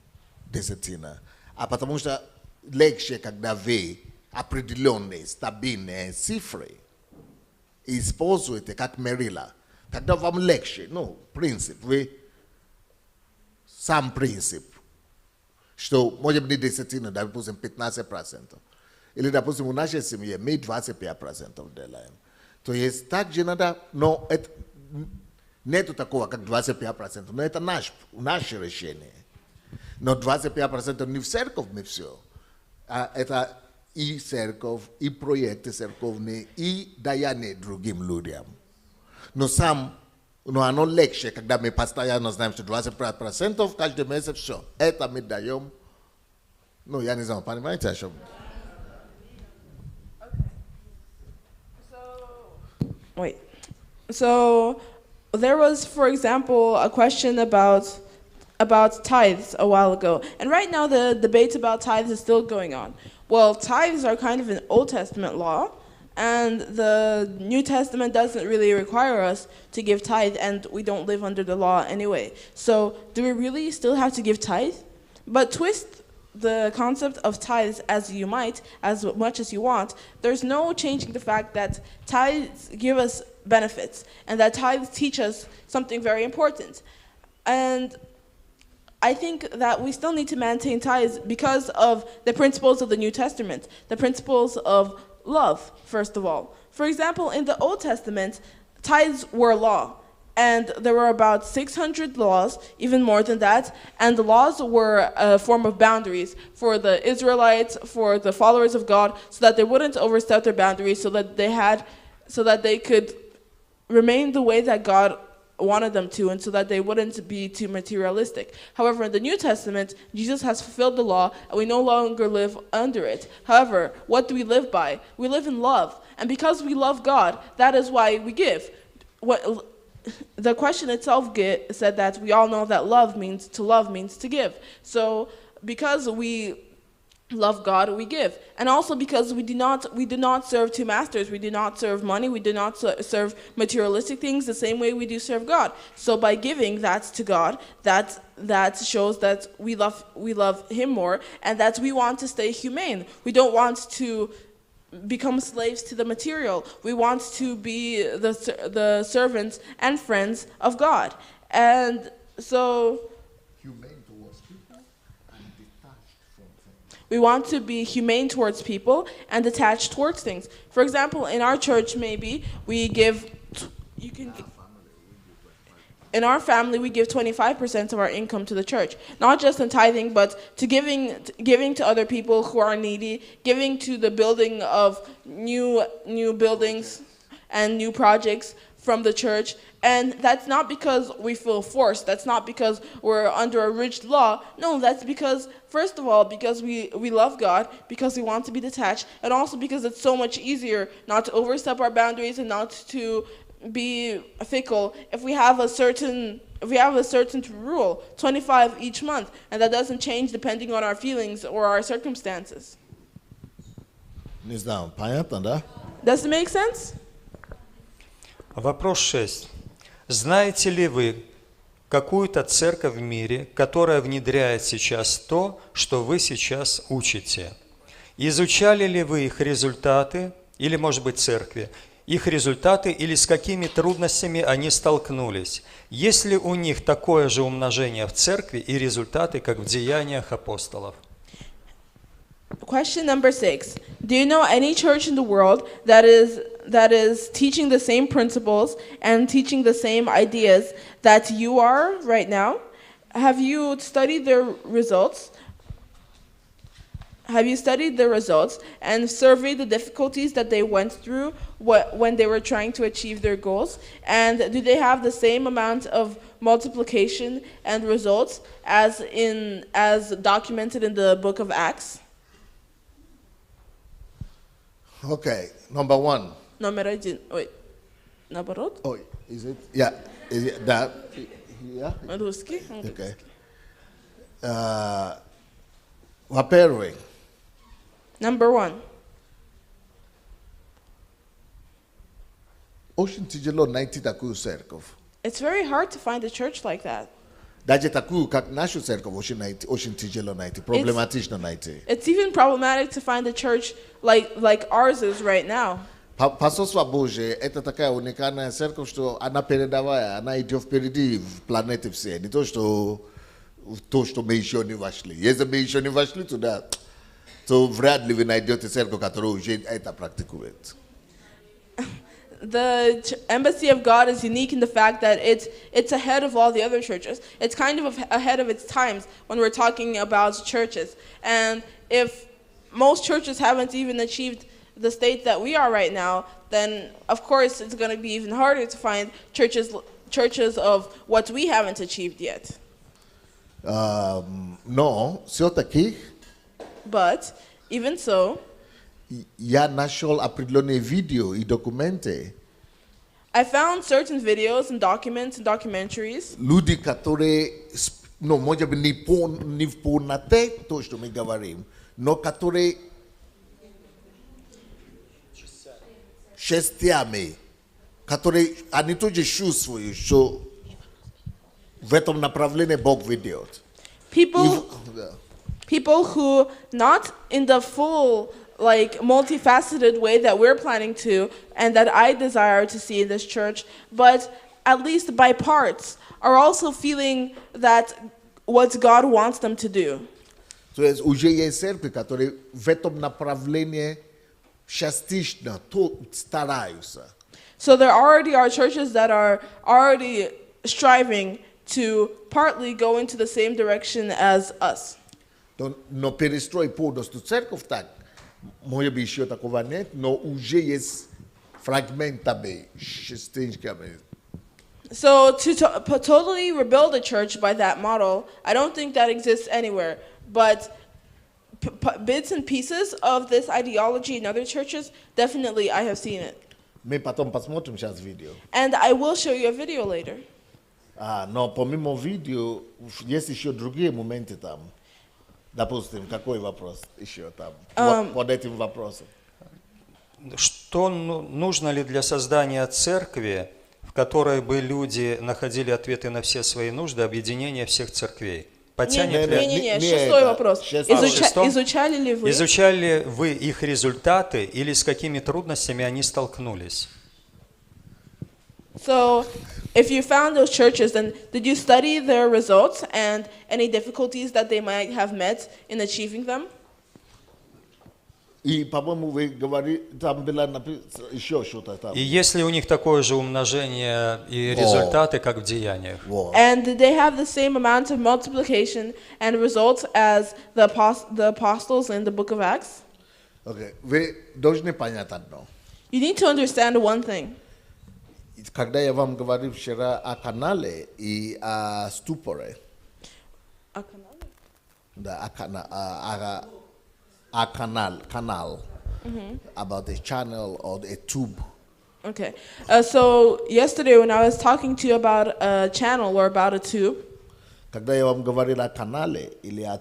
S2: десятина, а потому что легче, когда вы определенные, стабильные цифры, используйте как мерило. Тогда вам легче. Принцип. Вы сам принцип. Что, может быть, десятина, допустим, 15%. Или, допустим, в нашей семье мы 25% делаем. То есть, также надо, но это, нету такого, как 25%, но это наше решение. Но 25% не в церковь мы все. А это и церковь, и проекты церковные, и даяние другим людям. Но оно легче, когда мы постоянно знаем, что 25% каждый месяц все. Это мы даем. Я не знаю, понимаете, о чем?
S3: Wait. So there was, for example, a question about tithes a while ago. And right now the debate about tithes is still going on. Well, tithes are kind of an Old Testament law, and the New Testament doesn't really require us to give tithe, and we don't live under the law anyway. So do we really still have to give tithe? But twist the concept of tithes as you might, as much as you want, there's no changing the fact that tithes give us benefits, and that tithes teach us something very important. And I think that we still need to maintain tithes because of the principles of the New Testament, the principles of love, first of all. For example, in the Old Testament, tithes were law. And there were about 600 laws, even more than that. And the laws were a form of boundaries for the Israelites, for the followers of God, so that they wouldn't overstep their boundaries, so that they could remain the way that God wanted them to, and so that they wouldn't be too materialistic. However, in the New Testament, Jesus has fulfilled the law, and we no longer live under it. However, what do we live by? We live in love. And because we love God, that is why we give. The question itself said that we all know that love means to give. So because we love God, we give. And also because we do not serve two masters. We do not serve money. We do not serve materialistic things the same way we do serve God. So by giving that to God, that shows that we love Him more, and that we want to stay humane. We don't want to become slaves to the material. We want to be the servants and friends of God. And so
S2: Humane towards people and detached from things.
S3: we want to be humane towards people and detached towards things. For example, in our church, maybe we give, in our family, we give 25% of our income to the church. Not just in tithing, but to giving to other people who are needy, giving to the building of new buildings and new projects from the church. And that's not because we feel forced. That's not because we're under a rigid law. No, that's because, first of all, because we love God, because we want to be detached, and also because it's so much easier not to overstep our boundaries and not to be fickle if we have a certain rule, 25 each month, and that doesn't change depending on our feelings or our circumstances.
S2: Не знаю, понятно, да?
S3: Does it make sense?
S1: Вопрос 6. Знаете ли вы какую-то церковь в мире, которая внедряет сейчас то, что вы сейчас учите? Изучали ли вы их результаты, или, может быть, церкви, их результаты, или с какими трудностями они столкнулись? Есть ли у них такое же умножение в церкви и результаты, как в деяниях апостолов?
S3: Question number 6. Do you know any church in the world that is teaching the same principles and teaching the same ideas that you are right now? Have you studied their results? Have you studied the results and surveyed the difficulties that they went through when they were trying to achieve their goals? And do they have the same amount of multiplication and results as documented in the book of Acts?
S2: Okay, number 1.
S3: Наоборот?
S2: Oh, is it? Yeah. Is it that? Yeah.
S3: Русский?
S2: Okay. Во-первых,
S3: Number 1.
S2: очень тяжело найти такую церковь.
S3: It's very hard to find a church like that.
S2: Даже такую, как нашу церковь, очень тяжело найти, проблематично найти.
S3: It's even problematic to find a church like ours is right now.
S2: Посольство Божие – это такая уникальная церковь, что она передовая, она идет впереди в планете все. Не то, что мы еще не вошли. Если мы еще не вошли туда, то вряд ли вы найдете церковь, которая уже это практикует.
S3: The Embassy of God is unique in the fact that it's ahead of all the other churches. It's kind of ahead of its times when we're talking about churches. And if most churches haven't even achieved the state that we are right now, then of course it's going to be even harder to find churches of what we haven't achieved yet.
S2: Но все-таки
S3: But even so,
S2: я нашел определенные видео и документы,
S3: I found certain videos and documents and documentaries.
S2: люди, которые, ну, может быть, не в полноте то, что мы говорим, но которые частями, которые они тоже чувствуют, что в этом направлении Бог ведет.
S3: People who, not in the full, like, multifaceted way that we're planning to and that I desire to see in this church, but at least by parts, are also feeling that what God wants them to do.
S2: То есть уже есть церкви, которые в этом направлении частично стараются.
S3: So there already are churches that are already striving to partly go into the same direction as us.
S2: Но перестроить полностью церковь так, может быть, еще такого нет, но уже есть фрагментами, частичками.
S3: So to totally rebuild a church by that model, I don't think that exists anywhere. But bits and pieces of this ideology in other churches, definitely I have seen it.
S2: Мы потом посмотрим сейчас видео.
S3: And I will show you a video later.
S2: Но помимо видео, есть еще другие моменты там. Допустим, какой вопрос еще там? Под этим вопросом.
S1: Что нужно ли для создания церкви, в которой бы люди находили ответы на все свои нужды, объединение всех церквей? Потянет ли?
S3: Не, шестой вопрос. Изучали ли вы?
S1: Изучали ли вы их результаты или с какими трудностями они столкнулись?
S3: So, if you found those churches, then did you study their results and any difficulties that they might have met in achieving them?
S2: И, по-моему, вы говорили, там было написано еще что-то там.
S1: И есть ли у них такое же умножение и результаты, как в деяниях?
S3: And did they have the same amount of multiplication and results as the apostles in the book of Acts?
S2: Okay. Вы должны понять одно.
S3: You need to understand one thing.
S2: Когда я вам говорил вчера о канале и о ступоре, да, о канал, about the channel or the tube.
S3: Okay. So yesterday when I was talking to you about a channel or about a tube,
S2: когда я вам говорил о канале или о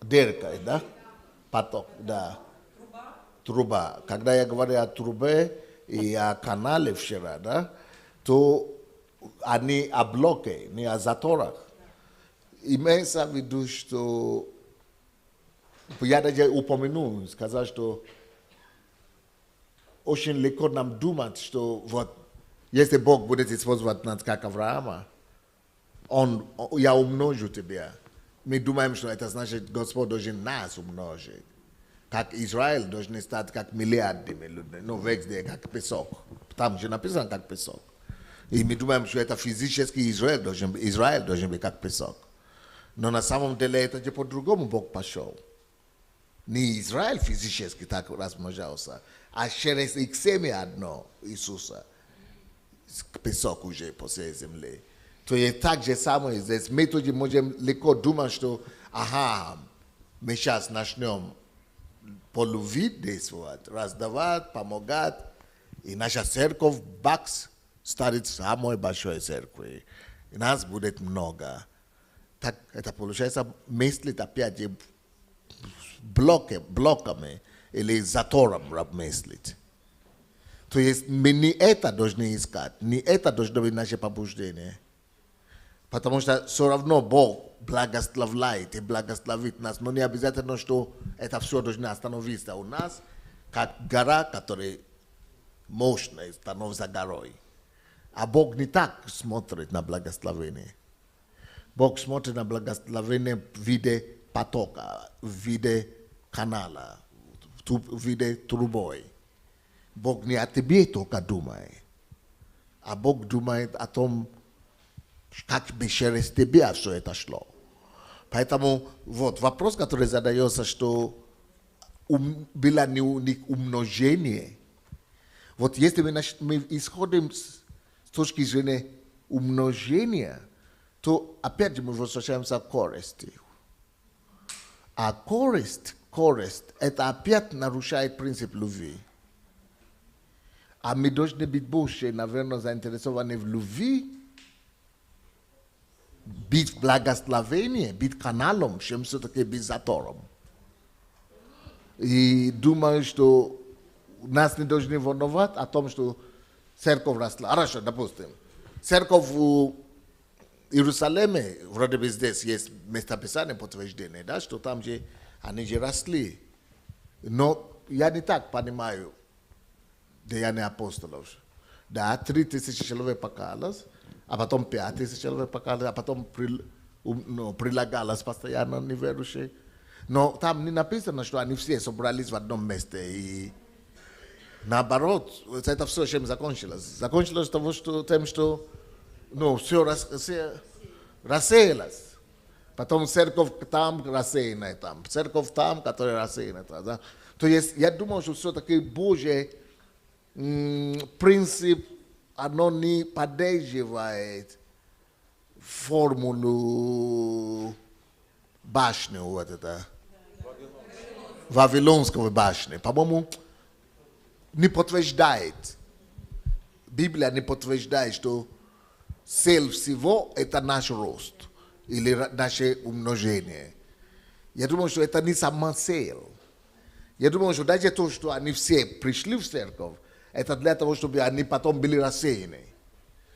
S2: дырка, да, поток, да. Труба. Когда я говорю о трубе и о канале вчера, да, то они о блоке, не о заторах. Имеется в виду, что я даже упомянул, сказал, что очень легко нам думать, что вот если Бог будет использовать нас как Авраама, я умножу тебя. Мы думаем, что это значит, Господь должен нас умножить. Как Израиль должен стать как миллиардами людей, но везде как песок. Там же написано как песок. И мы думаем, что это физически Израиль должен быть как песок. Но на самом деле это же по-другому Бог пошел. Не Израиль физически так размножался, а через их семя одно Иисуса. Песок уже по всей земле. То есть так же самое здесь. Мы тоже можем легко думать, что мы сейчас начнем полюбить действовать, раздавать, помогать. И наша церковь, бакс, станет самой большой церковью. И нас будет много. Так это получается мыслить опять блоками или затором мыслить. То есть мы не это должны искать, не это должно быть наше побуждение. Потому что все равно Бог благословляет и благословит нас, но не обязательно, что это все должно остановиться у нас, как гора, которая мощная, становится горой. А Бог не так смотрит на благословение. Бог смотрит на благословение в виде потока, в виде канала, в виде трубой. Бог не о тебе только думает, а Бог думает о том, как бы через тебя все это шло. Поэтому вот вопрос, который задается, что было не у них умножение. Вот если мы исходим с точки зрения умножения, то опять же мы возвращаемся к корысти. А корость, это опять нарушает принцип любви. А мы должны быть больше, наверное, заинтересованы в любви, быть в благословении, быть каналом, чем все-таки быть затором. И думаю, что нас не должны волновать о том, что церковь росла. Хорошо, допустим, церковь в Иерусалиме, вроде бы здесь есть местописание подтверждение, да, что там же они же росли. Но я не так понимаю деяния апостолов. Да, 3000 человек покаялось, а потом 5000 человек покаялось, а потом прилагалось постоянно неверующие. Но там не написано, что они все собрались в одном месте. И наоборот, это все, чем закончилось. Закончилось тем, что все рассеялось. Потом церковь там, рассеянная там. Церковь там, которая рассеяна там. Да? То есть я думаю, что все-таки Божий принцип, оно не поддерживает формулу башни, вот это, Вавилонского башни. По-моему, не подтверждает. Библия не подтверждает, что цель всего – это наш рост или наше умножение. Я думаю, что это не сама цель. Я думаю, что даже то, что они все пришли в церковь, это для того, чтобы они потом были рассеяны,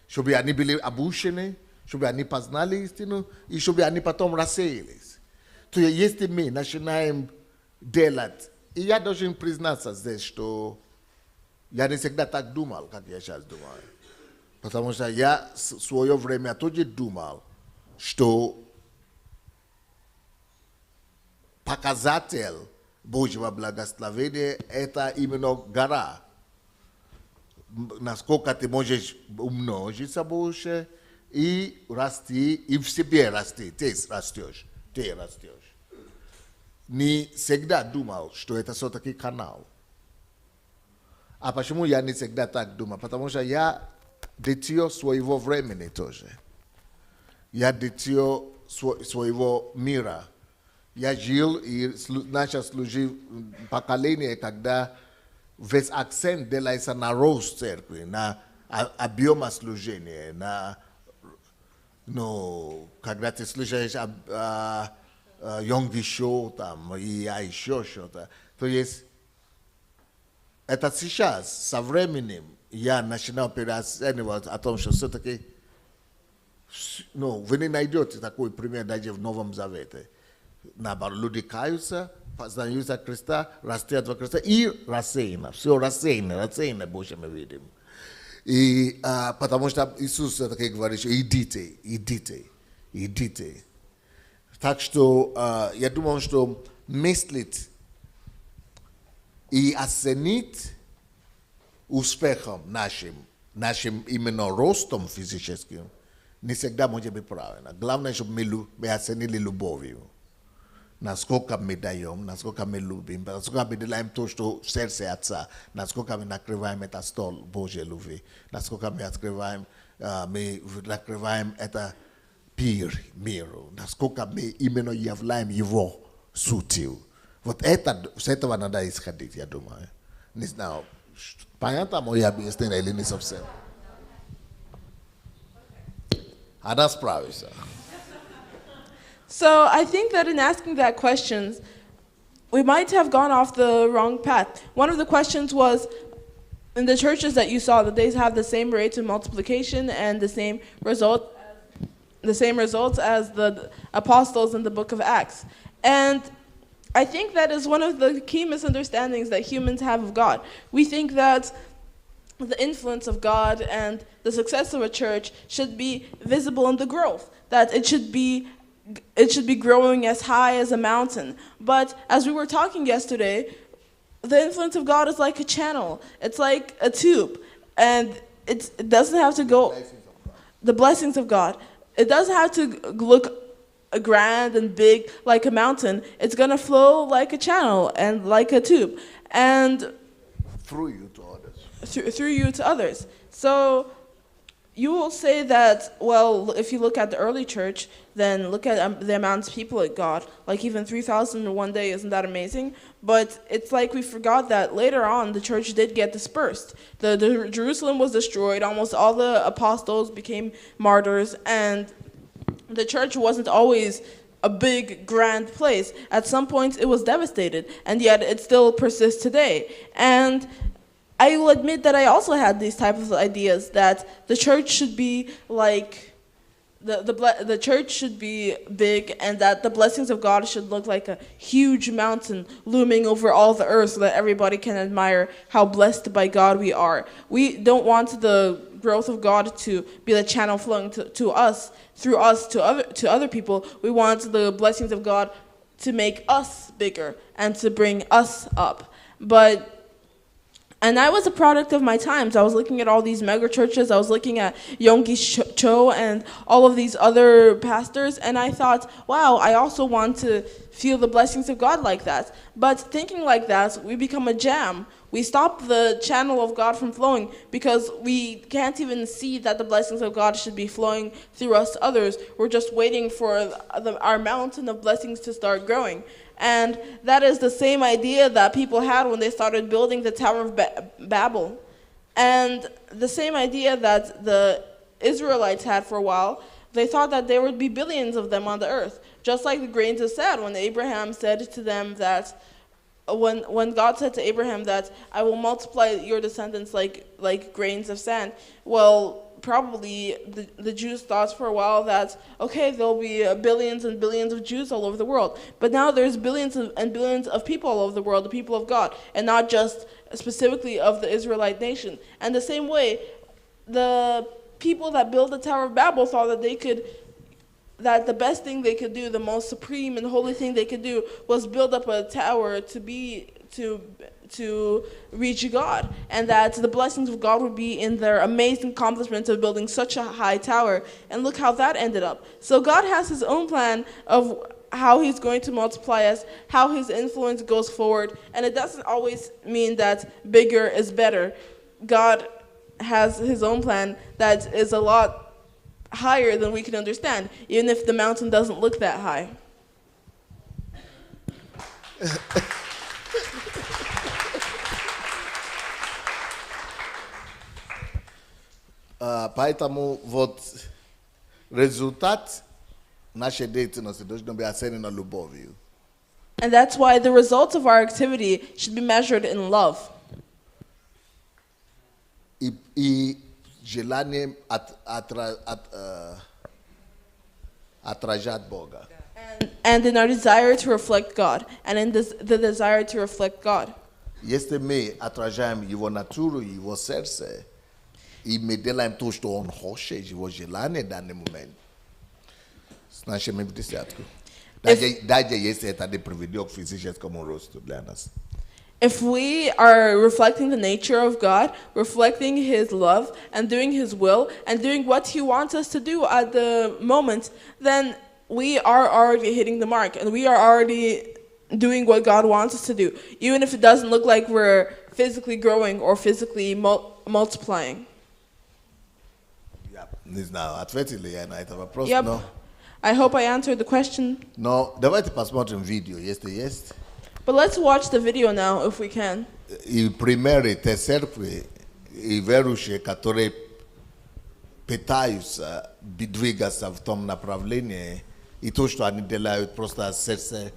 S2: чтобы они были обучены, чтобы они познали истину, и чтобы они потом рассеялись. То есть, если мы начинаем делать, и я должен признаться здесь, что я не всегда так думал, как я сейчас думаю. Потому что я в свое время тоже думал, что показатель Божьего благословения – это именно гора. Насколько ты можешь умножиться больше и расти, и в себе расти. Ты растешь. Не всегда думал, что это все-таки канал. А почему я не всегда так думал? Потому что я дитё своего времени тоже. Я дитё своего мира. Я жил и начал служить в поколении, когда весь акцент делается на рост церкви, на объема служения, на, когда ты слушаешь Йонги шоу там, и еще что-то. То есть, это сейчас, со временем, я начинал переоценивать о том, что все-таки, вы не найдете такой пример даже в Новом Завете. Наоборот, люди каются, познаются Христа, растят во Христа и рассеяно. Все рассеяно больше мы видим. И потому что Иисус все-таки говорит, что идите. Так что я думаю, что мыслить и оценить успехом нашим именно ростом физическим не всегда может быть правильно. Главное, чтобы мы оценили любовью. Насколько мы даем, насколько мы любим, насколько мы делаем то, что в сердце Отца, насколько мы накрываем этот стол Божьей любви, насколько мы накрываем это пир миру, насколько мы именно являем его сутью. Вот с этого надо исходить, я думаю. Не знаю, понятно мое объяснение или не совсем? Она справится.
S3: So I think that in asking that question, we might have gone off the wrong path. One of the questions was, in the churches that you saw, that they have the same rate of multiplication and the same results as the apostles in the book of Acts. And I think that is one of the key misunderstandings that humans have of God. We think that the influence of God and the success of a church should be visible in the growth, that it should be growing as high as a mountain. But as we were talking yesterday, the influence of God is like a channel. It's like a tube, and it doesn't have to go. The blessings of God. It doesn't have to look grand and big like a mountain. It's gonna flow like a channel and like a tube, and
S2: through you to others.
S3: Through you to others. So you will say that, well, if you look at the early church, then look at the amount of people at God. Like even 3,000 in one day, isn't that amazing? But it's like we forgot that later on the church did get dispersed. The Jerusalem was destroyed. Almost all the apostles became martyrs, and the church wasn't always a big, grand place. At some points it was devastated, and yet it still persists today. And I will admit that I also had these type of ideas, that the church should be like, the church should be big, and that the blessings of God should look like a huge mountain looming over all the earth so that everybody can admire how blessed by God we are. We don't want the growth of God to be the channel flowing to us, through us to other people. We want the blessings of God to make us bigger and to bring us up. And I was a product of my times. I was looking at all these mega churches. I was looking at Yonggi Cho and all of these other pastors, and I thought, wow, I also want to feel the blessings of God like that. But thinking like that, we become a jam. We stop the channel of God from flowing because we can't even see that the blessings of God should be flowing through us to others. We're just waiting for our mountain of blessings to start growing. And that is the same idea that people had when they started building the Tower of Babel. And the same idea that the Israelites had for a while. They thought that there would be billions of them on the earth. Just like the grains of sand, when Abraham said to them that, when God said to Abraham that, I will multiply your descendants like grains of sand. Well, probably the Jews thought for a while that, okay, there'll be billions and billions of Jews all over the world. But now there's billions and billions of people all over the world, the people of God, and not just specifically of the Israelite nation. And the same way, the people that built the Tower of Babel thought that the best thing they could do, the most supreme and holy thing they could do, was build up a tower to reach God, and that the blessings of God would be in their amazing accomplishment of building such a high tower. And look how that ended up. So God has his own plan of how he's going to multiply us, how his influence goes forward, and it doesn't always mean that bigger is better. God has his own plan that is a lot higher than we can understand, even if the mountain doesn't look that high.
S2: Поэтому вот результат нашей деятельности должен быть оценен любовью.
S3: And that's why the results of our activity should be measured in love.
S2: И желанием отражать Бога.
S3: And in our desire to reflect God, and in the desire to reflect God.
S2: Если мы отражаем его натуру, его сердце, и мы делаем то, что он хочет, его желание в данный момент, с нашими в десятку. Даже если это не приведет к физическому росту для нас.
S3: If we are reflecting the nature of God, reflecting his love, and doing his will, and doing what he wants us to do at the moment, then we are already hitting the mark, and we are already doing what God wants us to do, even if it doesn't look like we're physically growing or physically multiplying.
S2: Не знаю, ответили я на этот вопрос,
S3: Yep.
S2: но...
S3: I hope I answered the question.
S2: Но давайте посмотрим видео, если есть.
S3: But let's watch the video now, if we can.
S2: И примеры те церкви и верующие, которые пытаются двигаться в том направлении, и то, что они делают просто сердце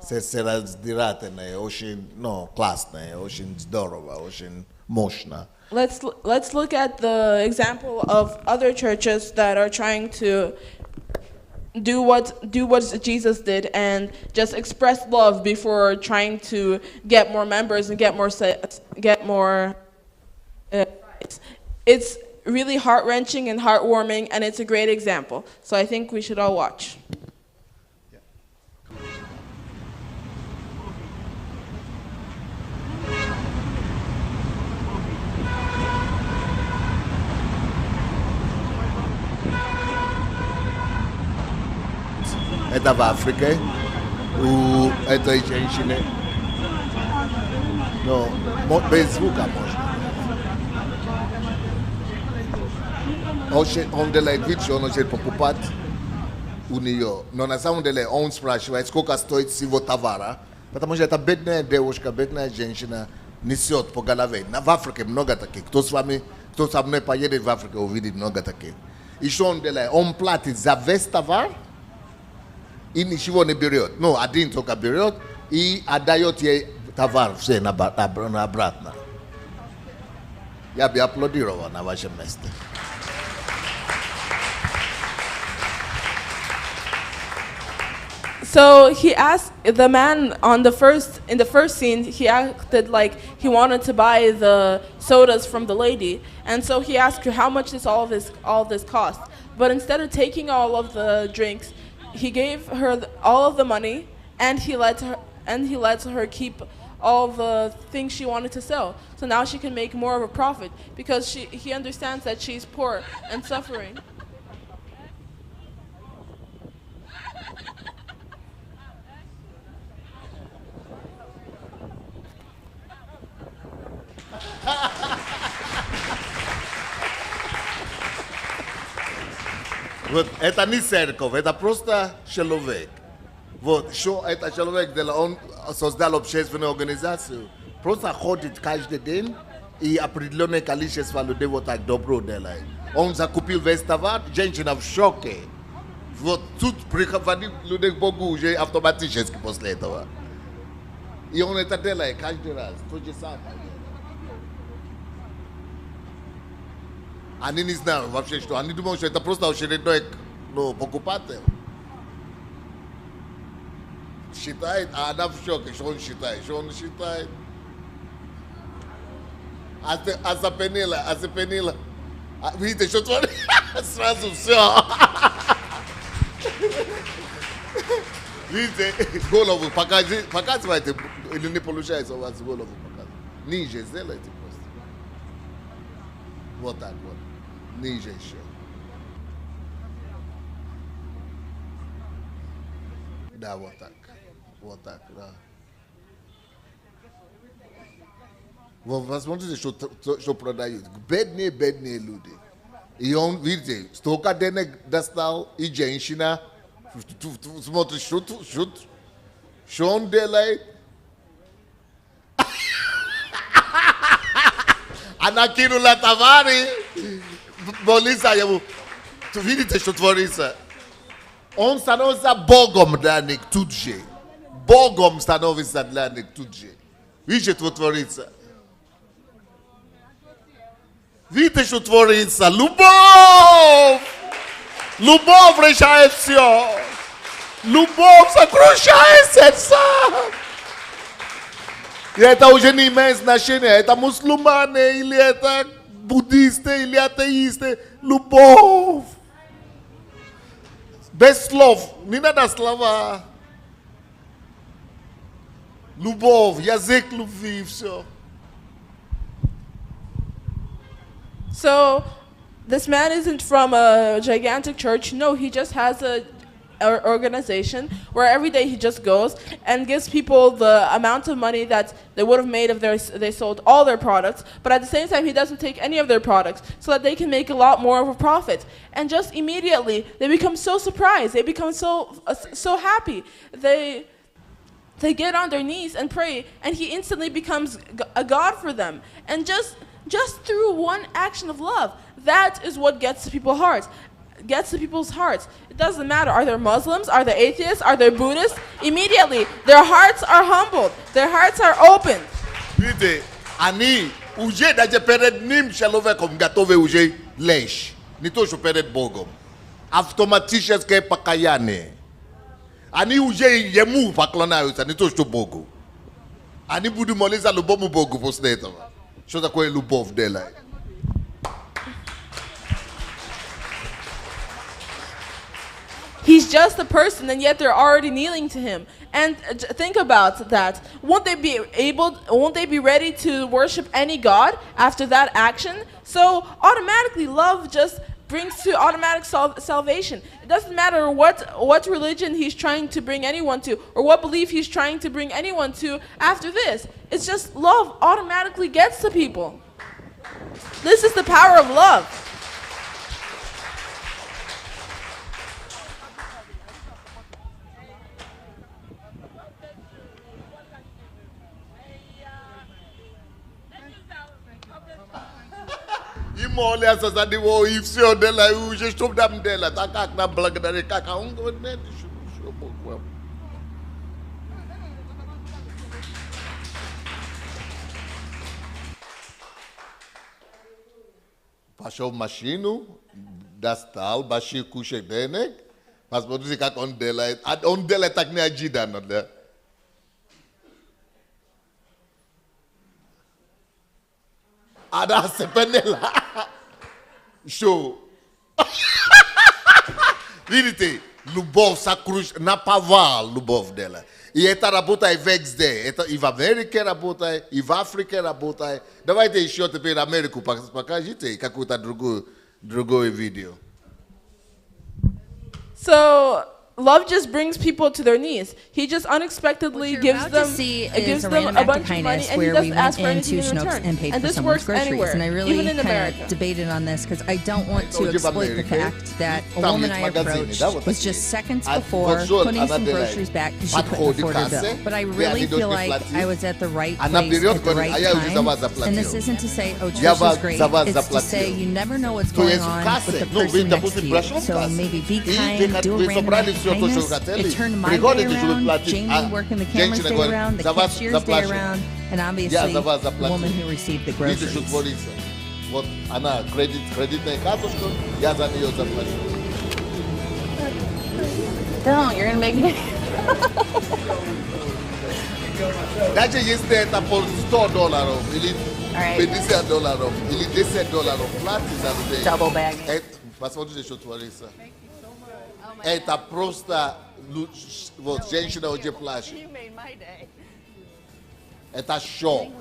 S2: Це роздирательне, очень, класне, очень здорово, очень мощно.
S3: Let's look at the example of other churches that are trying to do what Jesus did and just express love before trying to get more members and get more. It's really heart-wrenching and heartwarming, and it's a great example. So I think we should all watch.
S2: Это в Африке, у этой женщины, без звука можно. Он делает вид, что он хочет покупать у нее, но на самом деле он спрашивает, сколько стоит всего товара, потому что эта бедная девушка, бедная женщина несет по голове. В Африке много таких. Кто со мной поедет в Африку, увидит много таких. И что он делает? Он платит за весь товар, и ничего не берет. Один только берет и отдает ей товар все обратно. Я бы аплодировал на вашем месте.
S3: So he asked the man in the first scene, he acted like he wanted to buy the sodas from the lady, and so he asked her how much all of this cost. But instead of taking all of the drinks, he gave her all of the money, and he let her keep all the things she wanted to sell. So now she can make more of a profit because he understands that she's poor and suffering.
S2: Вот это не церковь, это просто человек. Вот, что это человек делал, он создал общественную организацию, просто ходит каждый день и определенное количество людей вот так добро делает. Он закупил весь товар, женщина в шоке. Вот тут приходит люди к Богу уже автоматически после этого. И он это делает каждый раз, то же самое. Они не знают вообще, что. Они думают, что это просто очередной покупатель. Считает, а она в шоке, что он считает. Что он считает? Оцепенила. Видите, что творит? Сразу все. Видите, голову показывайте, или не получается у вас голову показывать. Ниже сделайте просто. Вот так вот. Ниже еще. Да, вот так. Вот так, да. Вы посмотрите, что продают. Бедные люди. И он, видите, столько денег достал, и женщина, смотрит, что он делает. Она кинула товары, молится ему. Видите, что творится? Он становится Богом для них тут же. Богом становится для них тут же. Видите, что творится? Видите, что творится? Любовь! Любовь решает все. Любовь сокрушает сердца. И это уже не имеет значения. Это мусульмане, или это буддисты, или атеисты. Любовь. Без слов. Не надо слова. Любовь, язык любви, все.
S3: So, this man isn't from a gigantic church. No, he just has a organization where every day he just goes and gives people the amount of money that they would have made if they sold all their products, but at the same time he doesn't take any of their products so that they can make a lot more of a profit. And just immediately they become so surprised, they become so happy. They get on their knees and pray, and he instantly becomes a god for them. And just through one action of love, that is what gets to people's hearts. gets to people's hearts. It doesn't matter. Are they Muslims? Are they atheists? Are they Buddhists? Immediately, their hearts are humbled. Their hearts are opened.
S2: Vidite, ani uje daje pered nim shalove kom gatove uje lesh. Nito sho pered bogom. Automatisches ke pakayane. Ani uje yemu paklona yusa nito sho bogo. Ani budu moleza lubomu bogo posneto. Shota kwe lubov dela.
S3: He's just a person, and yet they're already kneeling to him. And think about that. Won't they be ready to worship any God after that action? So automatically, love just brings to automatic salvation. It doesn't matter what religion he's trying to bring anyone to, or what belief he's trying to bring anyone to after this. It's just love automatically gets to people. This is the power of love.
S2: Imole asasadi wo ifsio dela uje stop dam dela takak na blagdare kaka ungo ne shubo. Pasho machinu das tal bashi kushe denek pas produzi kak on dela tak ne ajida no de. Ada sepenela. Show. Vidite, lubov sa cruz na paval lubov dela. E eta rabota e vex de. Eta iva America rabota, iva Africa rabota. Давай te еще теперь Америку покажите, какую-то другой video.
S3: So love just brings people to their knees. He just unexpectedly gives them a bunch of money, and he doesn't ask for anything in return. And this works anywhere,
S4: and I really
S3: even in America.
S4: debated on this because I don't want to exploit the fact that a woman I approached was just seconds before putting some groceries back because she couldn't afford her bill. But I really feel like I was at the right place at the right time. And this isn't to say, oh, church is great. It's to say you never know what's going on with the person next to you. So maybe be kind, do a random kindness. It turned my day around, Jamie working the camera's day around, the cashier's day around, and obviously the woman who received the groceries.
S2: Вот она кредитная карточка, я за нее заплачу.
S4: Don't, you're gonna make me.
S2: Даже если это по $100 или $50 или $10 платить за людей.
S4: Double bagging.
S2: Посмотрите, что творится. Это просто вот женщина уже плачет. Это шок.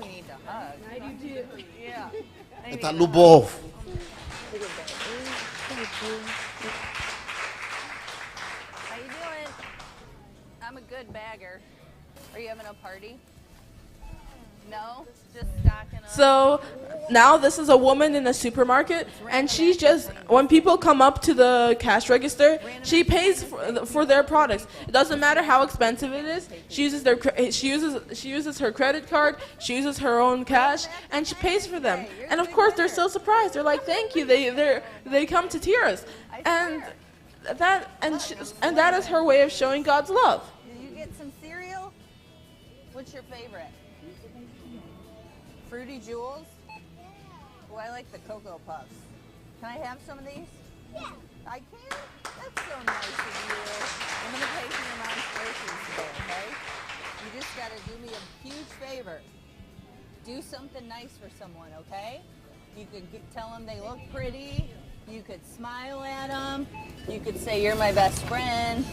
S2: Это любовь.
S4: How you doing? I'm a good bagger. Are you having a party? No? Just stocking up.
S3: So now this is a woman in a supermarket, and she's just, when people come up to the cash register, she pays for their products. It doesn't matter how expensive it is. She uses her credit card, she uses her own cash, and she pays for them. And of course they're so surprised. They're like, "Thank you." They come to tears, and that is her way of showing God's love.
S4: Did you get some cereal? What's your favorite? Fruity Jewels? Oh, I like the Cocoa Puffs. Can I have some of these? Yeah. I can? That's so nice of you. I'm going to pay for your mom's groceries today, okay? You just got to do me a huge favor. Do something nice for someone, okay? You could tell them they look pretty. You could smile at them. You could say, "You're my best friend."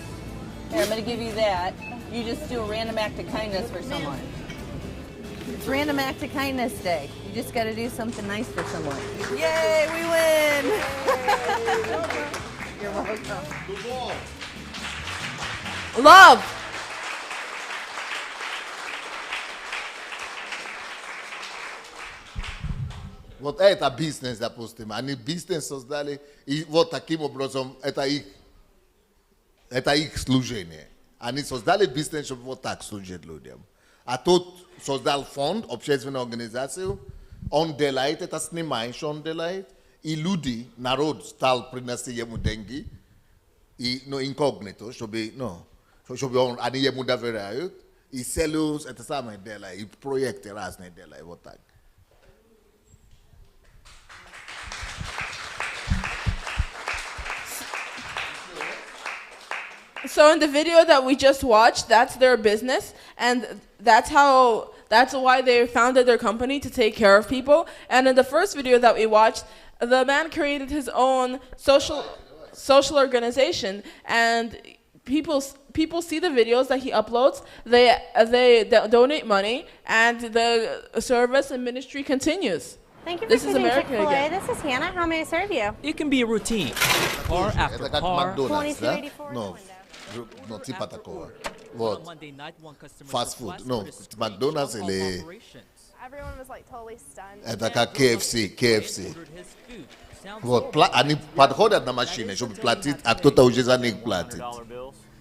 S4: Here, I'm going to give you that. You just do a random act of kindness for someone. It's Random Act of Kindness Day. You just got to do something nice for someone. Yay, we win! You're welcome.
S3: Love.
S2: Вот это бизнес, допустим. Они бизнес создали, и вот таким образом это их служение. Они создали бизнес, чтобы вот так служить людям. А тут создал фонд, общественную организацию, он делает это, снимаешь, он делает, iludi narod style prinasi yemudengi no incognito should be on ani yemuda verayut I selus et sama dela I project razne dela votak.
S3: So in the video that we just watched, that's their business, and that's why they founded their company, to take care of people. And in the first video that we watched, the man created his own social organization, and people see the videos that he uploads. They donate money, and the service and ministry continues.
S5: Thank you for
S3: This is
S5: choosing
S3: America
S5: Chick-fil-A.
S3: again.
S5: This is Hannah. How may I serve you?
S6: It can be a routine. Car after car.
S5: 2284
S2: No, no tipa takoa. What?
S6: Monday night, one customer
S2: Fast food.
S6: requested
S2: No,
S6: for the speed
S2: McDonald's
S6: of
S2: ele
S6: operations.
S7: Everyone was like totally stunned.
S2: etaka KFC.
S6: Ordered his food. Sounds
S2: What? Ani padhoda na machine should platit akutota ujeza nig platit.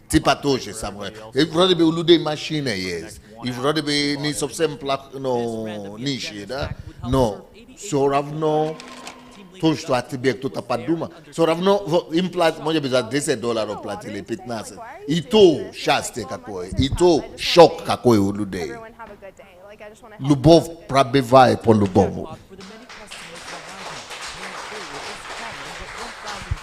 S2: Tipa toje somewhere. If rather be ulude machine yes. If rather be ni subsem plak no niche da. No. So ravno tosh to atibek to tapaduma. So ravno implant moja biza $10 o platile pitnase. Ito shaste kakoi. Ito shock kakoi ulude.
S7: Everyone have a good day. Like I just want to
S2: Lubov prabivai po lubovu.
S6: for the many customers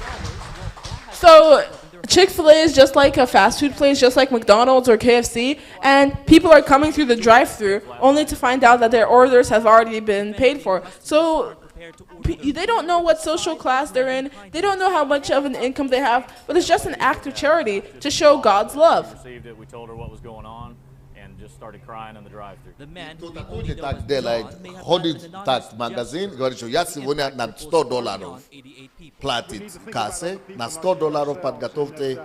S6: around him.
S3: So Chick-fil-A is just like a fast food place, just like McDonald's or KFC, and people are coming through the drive-thru only to find out that their orders have already been paid for. So they don't know what social class they're in, they don't know how much of an income they have, but it's just an act of charity to show God's love.
S8: Received it, we told her what was going on, and just started crying in the drive-thru.
S6: The man
S2: To
S6: who
S2: the
S6: only
S2: tag
S6: knows
S2: de like
S6: God may have
S2: hold
S6: left
S2: it
S6: an
S2: tax
S6: anonymous
S2: magazine
S6: gesture.
S2: go show yasi wona na $100 of
S6: 88 people.
S2: platit kase na $100 of pat gatovte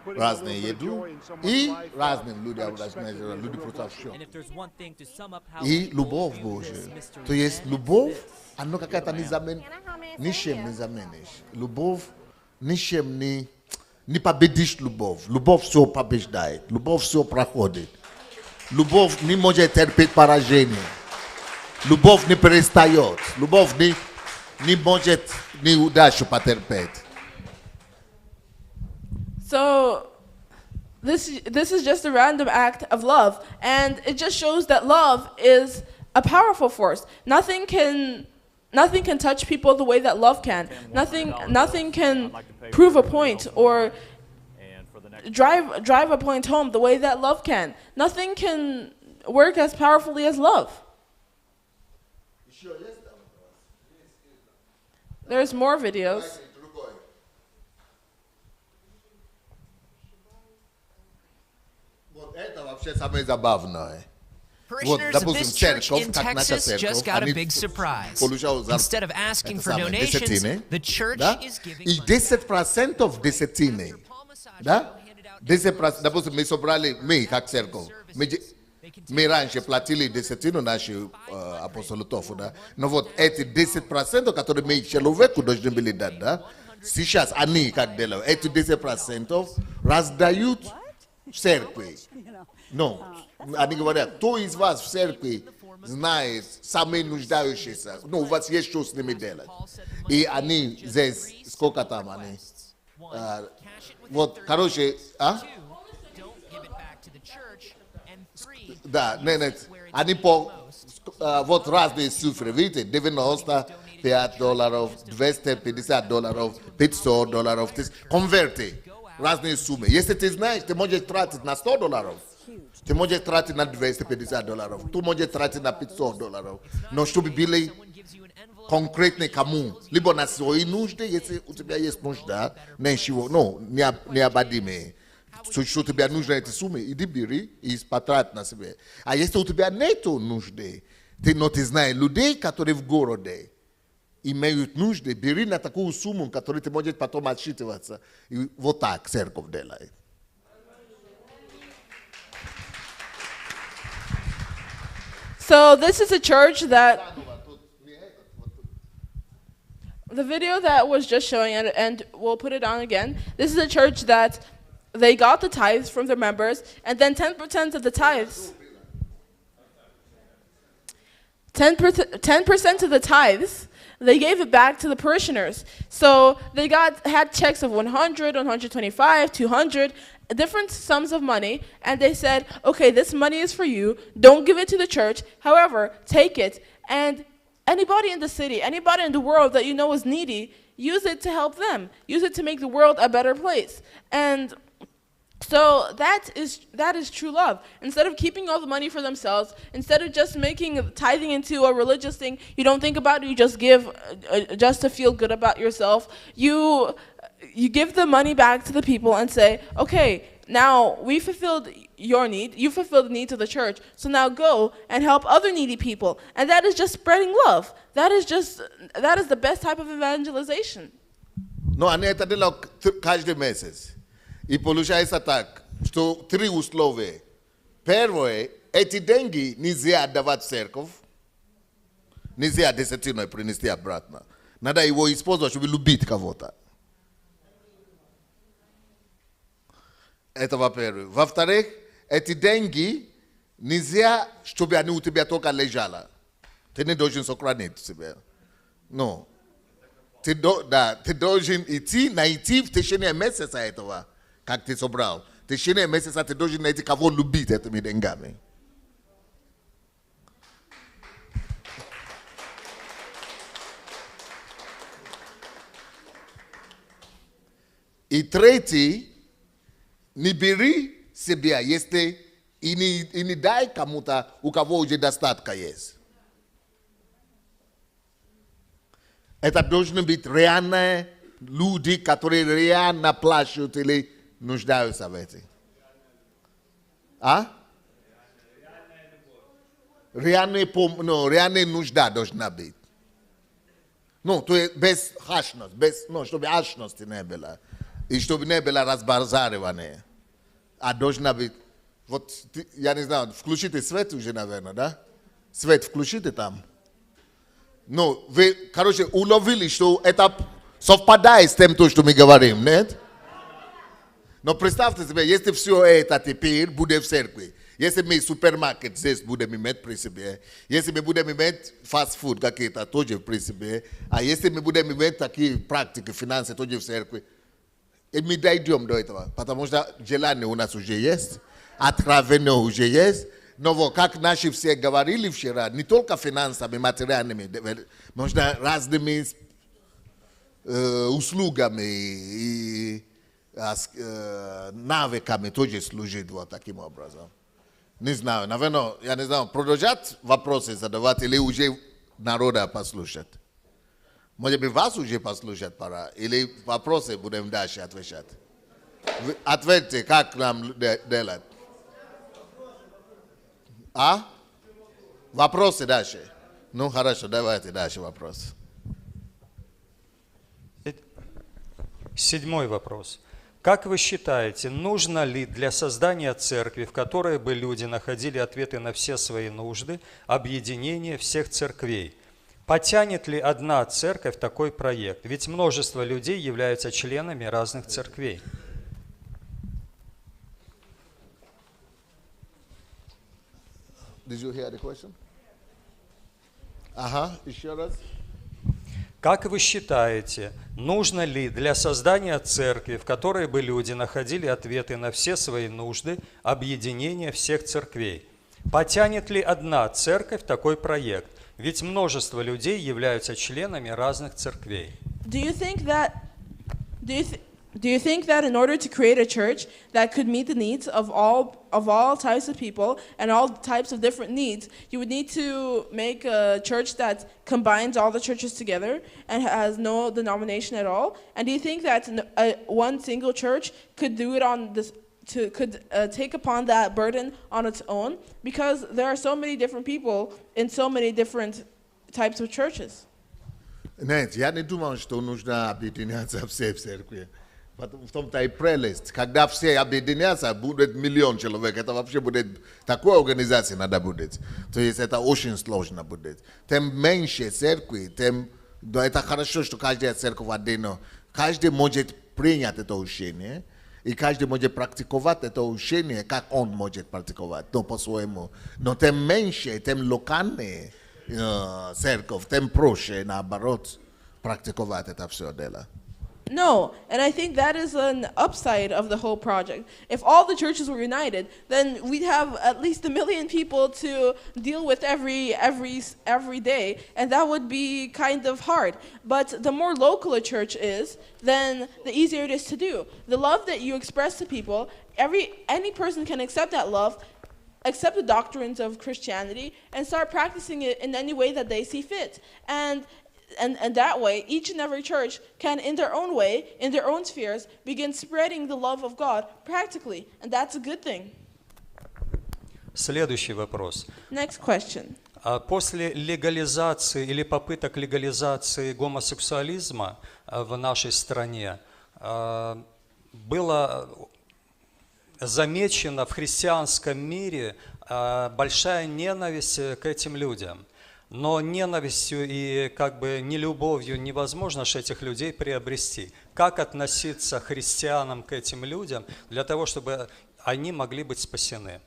S2: razne yedu I razne ludi avrazne ludi protection
S6: And if there's one thing to sum up how
S2: I
S6: people
S2: lubov
S6: view
S2: bože
S6: this mystery
S2: to jest
S6: man
S2: lubov
S6: is
S2: ano kakata ni zamen nishem ni zamenish lubov nishem ni pa bedish lubov so pa bejdai lubov so prachodit lubov ni može terpet paraženi lubov ni perestayot lubov ni može ni udašu pa terpet.
S3: So this is just a random act of love, and it just shows that love is a powerful force. Nothing can touch people the way that love can. Nothing can prove a point or
S8: And for the next
S3: drive a point home the way that love can. Nothing can work as powerfully as love. There's more videos.
S9: Parishioners of this church in Texas just got a big surprise. Instead of asking for donations, the church is giving
S2: I
S9: money.
S2: 10% of desetine. Da? 10%, допустим, мы собрали, мы как церковь, мы раньше платили десятину наши апостолов, да? Но вот эти 10%, которые мы человеку должны были дать, да? Сейчас они как делают, эти 10% раздают в церкви. Но, они говорят, кто из вас в церкви знает самые нуждающиеся? Ну, у вас есть что с ними делать. И они здесь, сколько там они? Вот, короче,
S9: Don't give it back to the church. And 3,
S2: да, нет, они по, вот разные цифры, видите, $95, $250, $500, конверты, разные суммы. Если ты знаешь, ты можешь тратить на $100, ты можешь тратить на $250, ты можешь тратить на $500, но чтобы были конкретные кому, либо на свои нужды, если у тебя есть нужда, необходимые, что тебе нужно эти суммы, иди бери и потрать на себе. А если у тебя нету нужды, но ты знаешь людей, которые в городе имеют нужды, бери на такую сумму, которую ты можешь потом отсчитываться. И вот так церковь делает.
S3: So this is a church that the video that was just showing, and we'll put it on again. This is a church that they got the tithes from their members, and then 10% of the tithes 10% of the tithes, they gave it back to the parishioners. So they had checks of 100, 125, 200, different sums of money, and they said, okay, this money is for you. Don't give it to the church. However, take it, and anybody in the city, anybody in the world that you know is needy, use it to help them. Use it to make the world a better place. And so that is true love. Instead of keeping all the money for themselves, instead of just making tithing into a religious thing, you don't think about it, you just give just to feel good about yourself. You give the money back to the people and say, okay, now we fulfilled your need, you fulfilled the needs of the church, so now go and help other needy people. And that is just spreading love. That is the best type of evangelization.
S2: No, a ne это дело каждый месяц. И получается так, что 3 условия. Первое, эти деньги нельзя отдавать в церковь, нельзя десятиной принести обратно. Надо его использовать, чтобы любить кого-то. Это во-первых. Во-вторых, эти деньги нельзя, чтобы они у тебя только лежали. Ты не должен сохранить себя. Но ты должен найти в течение месяца этого, как ты собрал. В течение месяца ты должен найти, кого любить этими деньгами. И третий, не бери себя, если и не дай кому-то, у кого уже достатка есть. Это должны быть реальные люди, которые реально плачут или нуждаются в этом. А? Реальная нужда должна быть. Ну, то есть без хашности, чтобы хашности не было. И чтобы не было разбазаривания. А должна быть... Вот, я не знаю, включите свет уже, наверное, да? Свет включите там. Ну, вы, короче, уловили, что это совпадает с тем, что мы говорим, нет? Но представьте себе, если все это теперь будет в церкви, если мы супермаркет здесь будем иметь при себе, если мы будем иметь фастфуд какие-то тоже при себе, а если мы будем иметь такие практики, финансы тоже в церкви, и мы дойдем до этого, потому что желание у нас уже есть, откровение уже есть. Но вот, как наши все говорили вчера, не только финансами, материальными, можно разными услугами и навыками тоже служить вот таким образом. Не знаю, наверное, я не знаю, продолжать вопросы задавать или уже народа послушать? Может быть, вас уже послушать пора, или вопросы будем дальше отвечать? Ответьте, как нам делать? А? Вопросы дальше? Ну, хорошо, давайте дальше вопрос.
S1: 7 вопрос. Как вы считаете, нужно ли для создания церкви, в которой бы люди находили ответы на все свои нужды, объединение всех церквей? Потянет ли одна церковь такой проект? Ведь множество людей являются членами разных церквей.
S2: Did you hear the question? Ага, еще раз.
S1: Как вы считаете, нужно ли для создания церкви, в которой бы люди находили ответы на все свои нужды, объединение всех церквей? Потянет ли одна церковь такой проект? Ведь множество людей являются членами разных церквей.
S3: Do you think that in order to create a church that could meet the needs of all types of people and all types of different needs, you would need to make a church that combines all the churches together and has no denomination at all? And do you think that one single church could do it on this? Could take upon that burden on its own, because there are so many different people in so many different types of churches.
S2: Нет, я не думал, что нужно объединяться все в церкви. В том-то и прелесть. Когда все объединятся, будет 1 миллион человек. Это вообще будет, такой организации надо будет. То есть это очень сложно будет. Тем меньше церкви, тем, да, это хорошо, что каждая церковь отдельно. Каждый может принять это учение. И каждый может практиковать это учение, как он может практиковать, но по-своему. Но тем меньше, тем локальнее, церковь, тем проще, наоборот, практиковать это все дело.
S3: No, and I think that is an upside of the whole project. If all the churches were united, then we'd have at least 1 million people to deal with every day, and that would be kind of hard. But the more local a church is, then the easier it is to do. The love that you express to people, any person can accept that love, accept the doctrines of Christianity, and start practicing it in any way that they see fit. And that way, each and every church can, in their own way, in their own spheres, begin spreading the love of God practically. And that's a good thing.
S1: Следующий вопрос.
S3: Next question.
S1: После легализации или попыток легализации гомосексуализма в нашей стране было замечено в христианском мире большая ненависть к этим людям. Но ненавистью и как бы нелюбовью невозможно же этих людей приобрести. Как относиться христианам к этим людям для того, чтобы они могли быть спасены?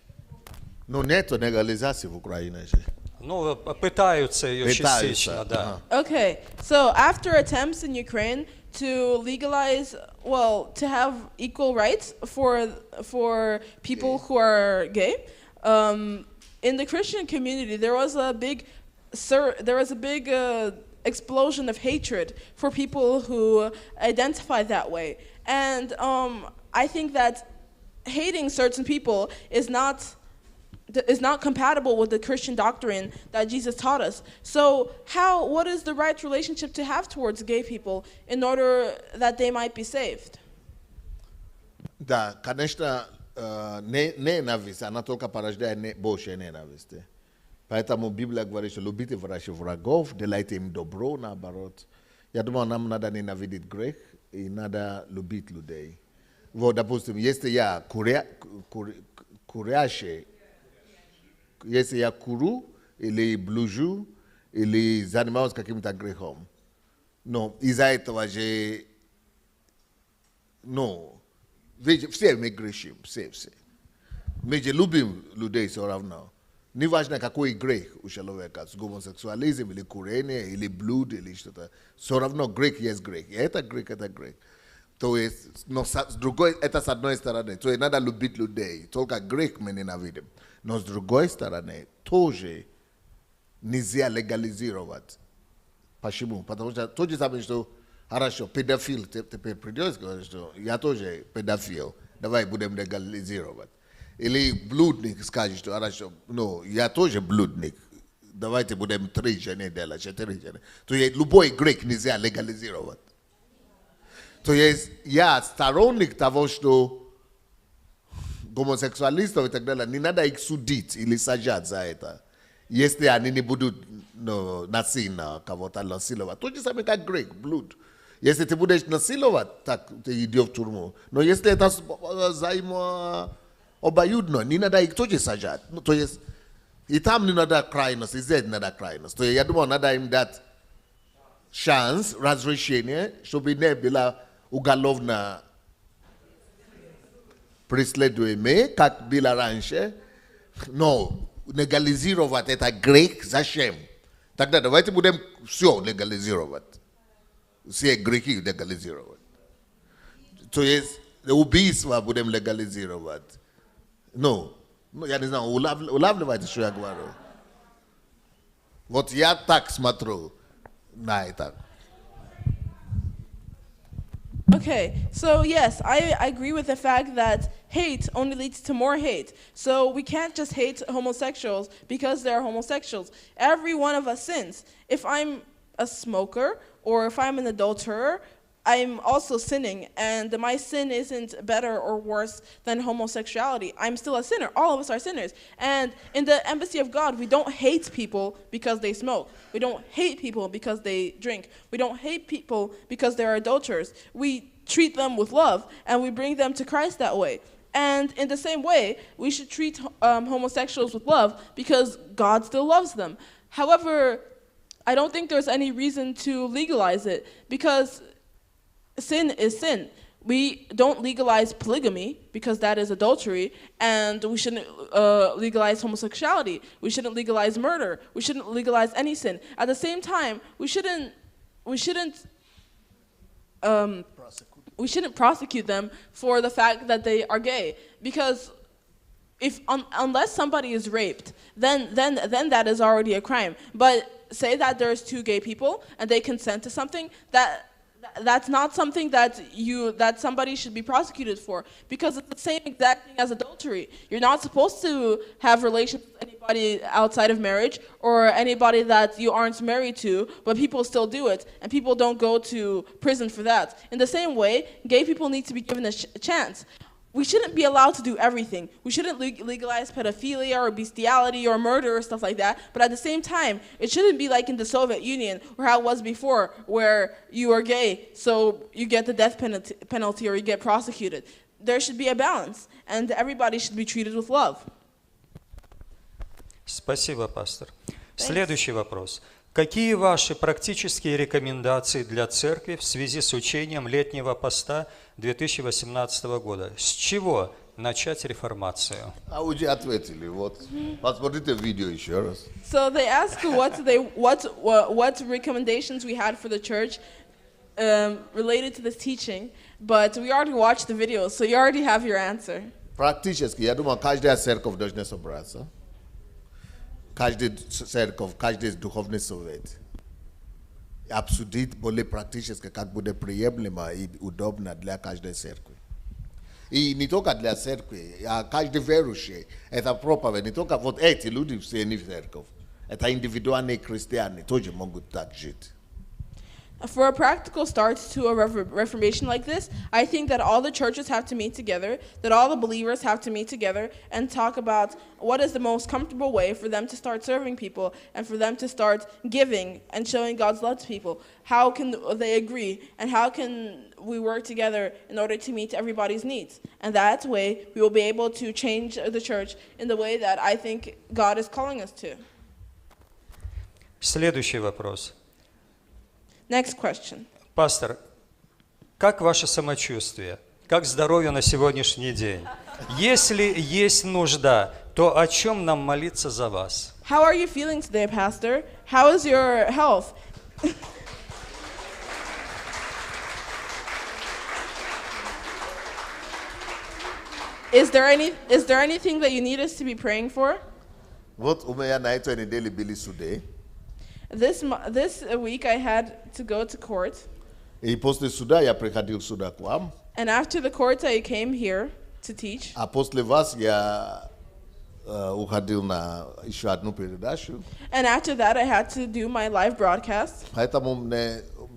S2: Ну, нет легализации в Украине же.
S1: Ну, пытаются ее частично, да.
S3: Okay, so after attempts in Ukraine to legalize, well, to have equal rights for people who are gay, in the Christian community there was a big explosion of hatred for people who identify that way. And I think that hating certain people is not compatible with the Christian doctrine that Jesus taught us. So what is the right relationship to have towards gay people in order that they might be saved?
S2: Да, конечно, ненависть, она только порождает больше ненависти. Поэтому Библия говорит, что любите ваших врагов, делайте им добро, наоборот. Я думаю, нам надо ненавидеть грех и надо любить людей. Вот, допустим, если я курящий, если я курю или блужу, или занимаюсь каким-то грехом, но из-за этого же, все мы грешим, все. Мы же любим людей все равно. Неважно, какой грех у человека, с гомосексуализм, или курение, или блуд, или что-то. Все равно грех есть грех. И это грех. То есть, но с другой, это с одной стороны. То есть надо любить людей. Только грех мы ненавидим. Но с другой стороны, тоже нельзя легализировать. Почему? Потому что то же самое, что хорошо, педофил теперь придет и говорит, что я тоже педофил. Давай будем легализировать. Или блудник скажет, что хорошо, я тоже блудник. Давайте будем 3 жены делать, 4 жены. То есть любой грех нельзя легализировать. То есть я сторонник того, что гомосексуалистов и так далее, не надо их судить или сажать за это. Если они не будут насильно кого-то насиловать. То же самое, как грех, блуд. Если ты будешь насиловать, так ты идешь в тюрьму. Но если это обоюдно, не надо их тоже сажать. То есть и там не надо крайность, и здесь не надо крайность. То есть я думаю, надо им дать шанс, разрешение, чтобы не было уголовно преследуемое, как было раньше. Но легализировать это грех зачем? Тогда давайте будем все легализировать. Все грехи легализировать. То есть убийство будем легализировать. Я не знаю, улавливаете, что я говорю? Вот я так смотрю на это.
S3: Okay, so yes, I agree with the fact that hate only leads to more hate. So we can't just hate homosexuals because they're homosexuals. Every one of us sins. If I'm a smoker or if I'm an adulterer, I'm also sinning, and my sin isn't better or worse than homosexuality. I'm still a sinner. All of us are sinners. And in the embassy of God, we don't hate people because they smoke. We don't hate people because they drink. We don't hate people because they're adulterers. We treat them with love, and we bring them to Christ that way. And in the same way, we should treat homosexuals with love because God still loves them. However, I don't think there's any reason to legalize it because sin is sin. we don't legalize polygamy because that is adultery, and we shouldn't legalize homosexuality. We shouldn't legalize murder. We shouldn't legalize any sin. At the same time, we shouldn't prosecute them for the fact that they are gay, because unless somebody is raped, then that is already a crime. But say that there's two gay people and they consent to something, that's not something that somebody should be prosecuted for, because it's the same exact thing as adultery. You're not supposed to have relations with anybody outside of marriage or anybody that you aren't married to, but people still do it, and people don't go to prison for that. In the same way, gay people need to be given a chance. We shouldn't be allowed to do everything. We shouldn't legalize pedophilia or bestiality or murder or stuff like that. But at the same time, it shouldn't be like in the Soviet Union or how it was before, where you are gay, so you get the death penalty or you get prosecuted. There should be a balance, and everybody should be treated with love.
S1: Спасибо, пастор. Следующий вопрос. Какие ваши практические рекомендации для церкви в связи с учением летнего поста 2018 года? С чего начать реформацию?
S2: А вы ответили, вот. Посмотрите видео еще раз.
S3: So they ask what recommendations we had for the church related to this teaching, but we already watched the video, so you already have your answer.
S2: Практически, я думаю, каждая церковь должна собраться. Каждая церковь, каждый духовный совет обсудить более практически, как будет приемлемо и удобно для каждой церкви. И не только для церкви, а каждый верующий. Это проповедь, не только вот эти люди все не в церковь. Это индивидуальные христиане тоже могут так жить.
S3: For a practical start to a reformation like this, I think that all the churches have to meet together, that all the believers have to meet together and talk about what is the most comfortable way for them to start serving people and for them to start giving and showing God's love to people. How can they agree, and how can we work together in order to meet everybody's needs? And that way, we will be able to change the church in the way that I think God is calling us to.
S1: Следующий вопрос.
S3: Next question.
S1: Пастор, как ваше самочувствие? Как здоровье на сегодняшний день? Если есть нужда, то о чем нам молиться за вас?
S3: How are you feeling today, Pastor? How is your health? Is there anything that you need us to be praying for?
S2: Вот у меня на этой неделе были суды.
S3: This week I had to go to court.
S2: И после суда я приходил сюда к вам.
S3: And after the court I came here to teach.
S2: А после вас я уходил на еще одну передачу.
S3: And after that I had to do my live broadcast.
S2: Поэтому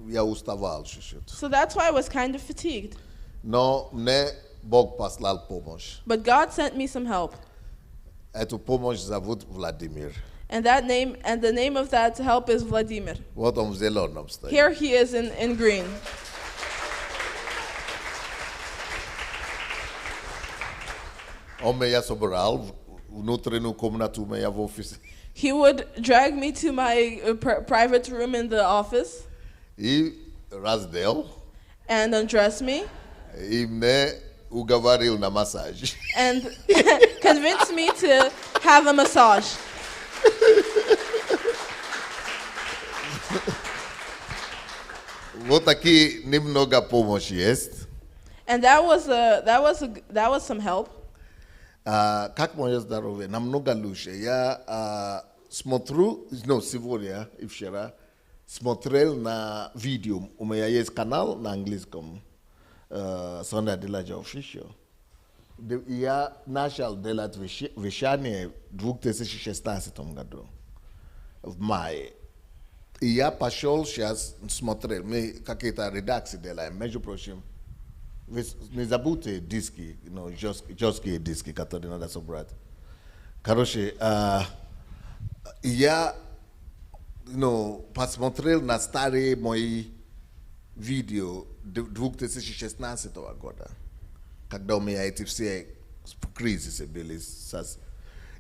S2: я уставал чуть-чуть.
S3: So that's why I was kind of fatigued.
S2: Но мне Бог послал помощь.
S3: But God sent me some help.
S2: Эту помощь зовут Владимир.
S3: And the name of that help is Vladimir.
S2: Вот он в зеленом стоит.
S3: Here he is in green.
S2: Он меня собрал внутреннюю комнату у меня в офисе.
S3: He would drag me to my private room in the office.
S2: И раздел.
S3: And undress me.
S2: И мне уговорил на массаж.
S3: And convinced me to have a massage.
S2: Вот такие немного помощи есть.
S3: And that was some help.
S2: Как мое здоровье? Намного лучше. Я смотрю, сегодня и вчера смотрел на видео. У меня есть канал на английском, Сандей Аделаджа Official. Я начал делать вещание в 2016 году, в мае. И я пошел сейчас смотрел, мы какие-то редакции делаем, между прочим. Вы не забудьте диски, жесткие диски, которые надо собрать. Короче, я посмотрел на старые мои видео 2016 года, когда у меня эти все кризисы были.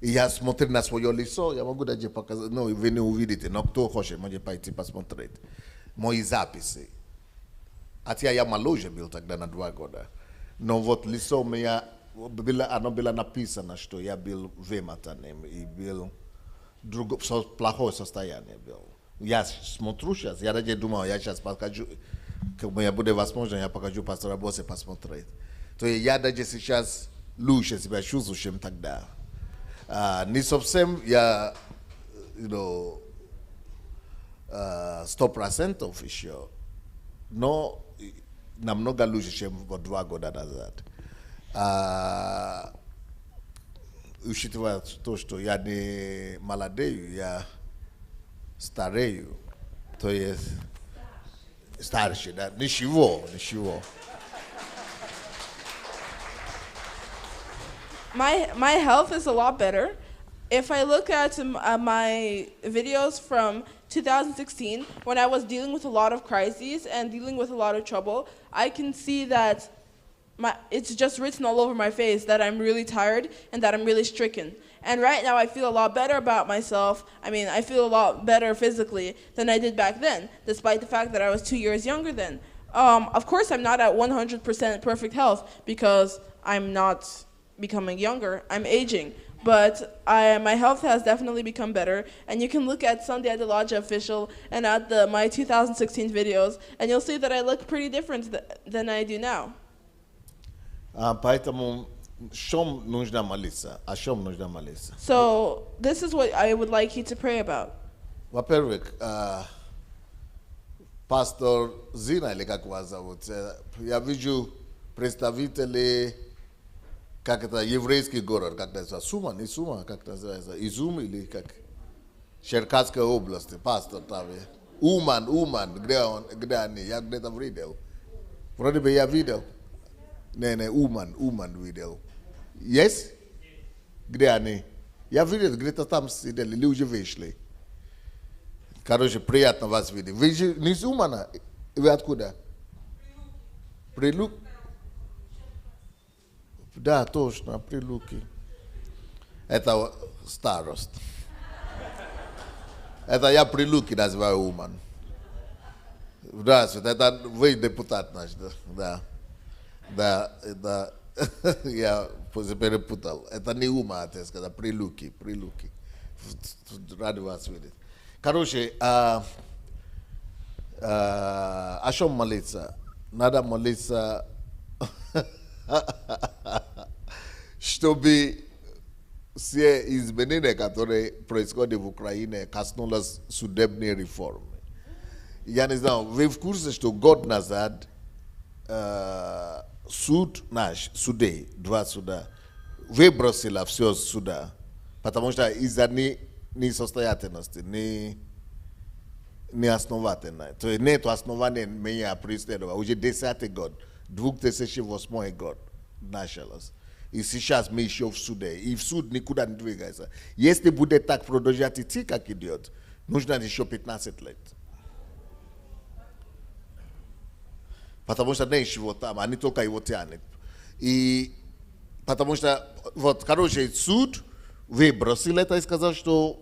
S2: И я смотрел на свое лицо, я могу даже показать, вы не увидите, но кто хочет, может пойти посмотреть. Мои записи. Atia ya maloje bil тогда на 2 года. Но вот лицо у меня, оно было написано, что я был вымотанным и был в плохое состояние был. Я смотрю сейчас, я даже думал, я сейчас покажу, как у меня будет возможно, я покажу пастора Босе посмотреть. То есть я даже сейчас лучше себя чувствую, чем тогда. Не совсем я, 100% еще, но намного лучше, чем 2 года назад. Учитывая то, что я не молодею, я старею, то есть старше, да, ничего.
S3: My health is a lot better. If I look at my videos from 2016, when I was dealing with a lot of crises and dealing with a lot of trouble, I can see that it's just written all over my face that I'm really tired and that I'm really stricken. And right now I feel a lot better about myself. I mean, I feel a lot better physically than I did back then, despite the fact that I was 2 years younger then. Of course, I'm not at 100% perfect health because I'm not becoming younger. I'm aging. But my health has definitely become better. And you can look at Sandey Adelajja official and at my 2016 videos, and you'll see that I look pretty different than I do now.
S2: Поэтому чем нужно молиться? О чем нужно молиться?
S3: So this is what I would like you to pray about.
S2: Во-первых, пастор Зина, или как вас зовут, я вижу представителей, как это, еврейский город, как называется, Сума, не Сума, как называется, Изюм или как, Черкасской области, пастор там, Уман, где они, я где-то видел, вроде бы я видел, не, Уман видел, есть? Где они? Я видел, где-то там сидели, люди вышли. Короче, приятно вас видеть. Вы же не из Умана, вы откуда? Прилуки. Да, точно, Прилуки. Это старость. Это я Прилуки называю Уман. Здравствуйте, это вы депутат наш, да. Да, я перепутал. Это не Ума, это Прилуки. Рад вас видеть. Короче, о чем молиться? Надо молиться, чтобы все изменения, которые происходят в Украине, коснулись судебной реформы. Я не знаю, вы в курсе, что год назад суд наш, два суда, выбросила все суда, потому что из-за несостоятельности, неосновательной. То есть нет основания меня преследовать. Уже 10-й год, 2008 год началось. И сейчас мы еще в суде. И в суд никуда не двигается. Если будет так продолжать идти, как идет, нужно еще 15 лет. Потому что ничего там, они только его тянут. И потому что, короче, суд выбросил это и сказал, что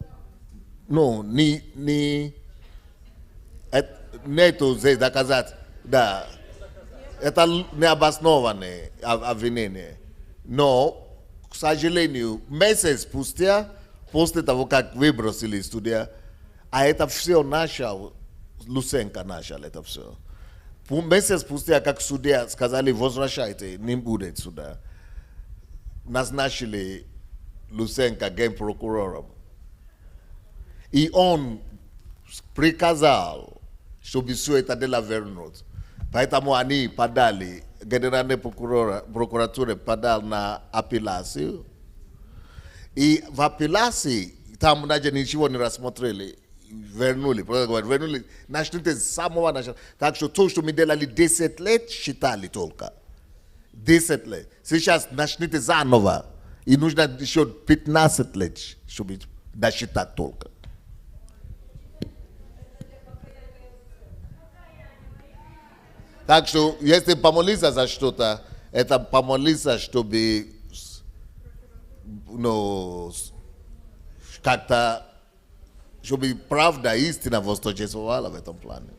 S2: нету здесь доказать, да, это необоснованное обвинение. Но, к сожалению, месяц спустя, после того, как выбросили судья, а это все начал, Луценко начал это все. Месяц спустя, как судья сказали, возвращайте, не будет суда, назначили Луценко генпрокурором. И он приказал, чтобы все это дело вернуть. Поэтому они подали, генеральный прокуратура подал на апелляцию. И в апелляции там даже ничего не рассмотрели. Вернули. Начните с самого начала. Так что то, что мы делали 10 лет, считали только. 10 лет. Сейчас начните заново. И нужно еще 15 лет, чтобы досчитать только. Так что, если помолиться за что-то, это помолиться, чтобы как-то, чтобы правда, истина восторжествовала в этом плане.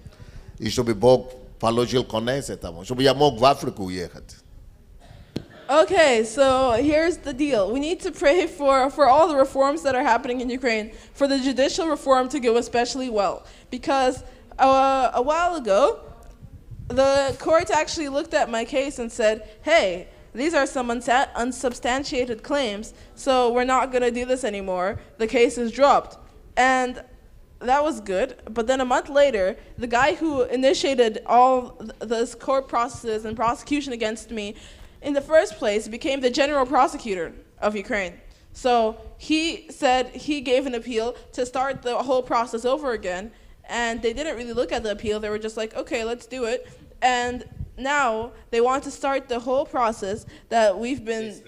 S2: И чтобы Бог положил конец этому, чтобы я мог в Африку уехать.
S3: Okay, so here's the deal. We need to pray for all the reforms that are happening in Ukraine, for the judicial reform to go especially well. Because a while ago, the court actually looked at my case and said, hey, these are some unsubstantiated claims, so we're not going to do this anymore. The case is dropped. And that was good. But then a month later, the guy who initiated all this court processes and prosecution against me in the first place became the general prosecutor of Ukraine. So he said he gave an appeal to start the whole process over again. And they didn't really look at the appeal. They were just like, okay, let's do it. And now they want to start the whole process that we've been...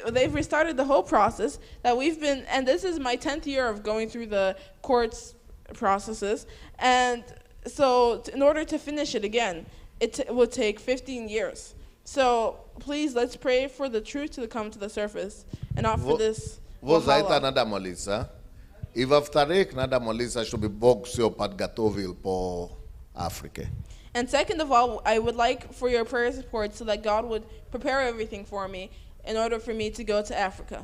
S3: They've restarted the whole process that we've been... And this is my 10th year of going through the courts processes. And so in order to finish it again, it would take 15 years. So please, let's pray for the truth to come to the surface and not for this...
S2: Вот за это надо молиться. И во-вторых, надо молиться, чтобы Бог все подготовил по Африке.
S3: And second of all, I would like for your prayer support so that God would prepare everything for me in order for me to go to Africa.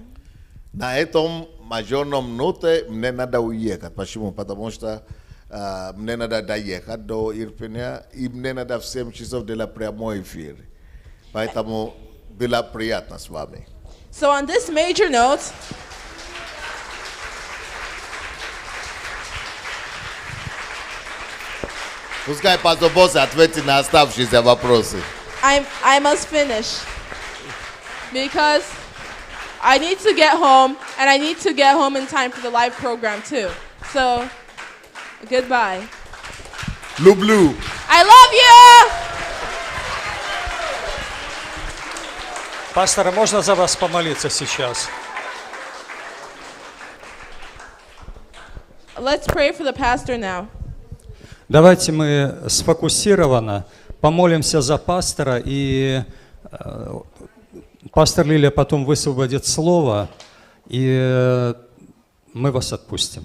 S2: На этом мажорном ноте мне надо уехать. Почему? Потому что мне надо доехать до Ирпеня, и мне надо в 7 часов делать прямой эфир. Поэтому было приятно с вами.
S3: So on this major note,
S2: Пускай пастор Босс ответит на оставшиеся вопросы.
S3: I must finish because I need to get home, and I need to get home in time for the live program too. So, goodbye.
S2: Люблю.
S3: I love you!
S1: Пастор, можно за вас помолиться сейчас?
S3: Let's pray for the pastor now.
S1: Давайте мы сфокусированно помолимся за пастора, и пастор Лилия потом высвободит слово, и мы вас отпустим.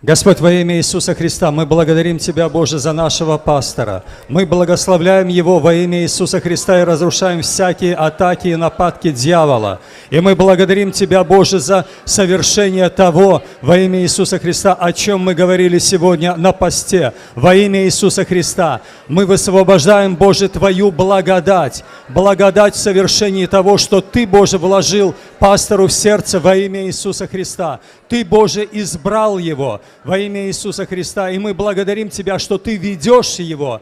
S1: Господь, во имя Иисуса Христа, мы благодарим Тебя, Боже, за нашего пастора. Мы благословляем его во имя Иисуса Христа и разрушаем всякие атаки и нападки дьявола. И мы благодарим Тебя, Боже, за совершение того во имя Иисуса Христа, о чем мы говорили сегодня на посте. Во имя Иисуса Христа мы высвобождаем, Боже, Твою благодать. Благодать в совершении того, что Ты, Боже, вложил пастору в сердце во имя Иисуса Христа. Ты, Боже, избрал его во имя Иисуса Христа, и мы благодарим Тебя, что Ты ведешь его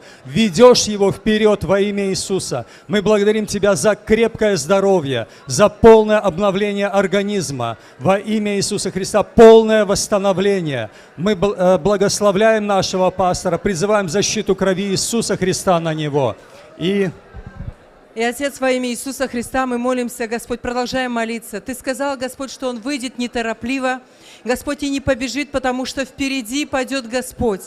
S1: вперед во имя Иисуса. Мы благодарим Тебя за крепкое здоровье, за полное обновление организма во имя Иисуса Христа, полное восстановление. Мы благословляем нашего пастора, призываем защиту крови Иисуса Христа на него. И,
S10: Отец, во имя Иисуса Христа мы молимся, Господь, продолжаем молиться. Ты сказал, Господь, что Он выйдет неторопливо, Господь, и не побежит, потому что впереди пойдет Господь.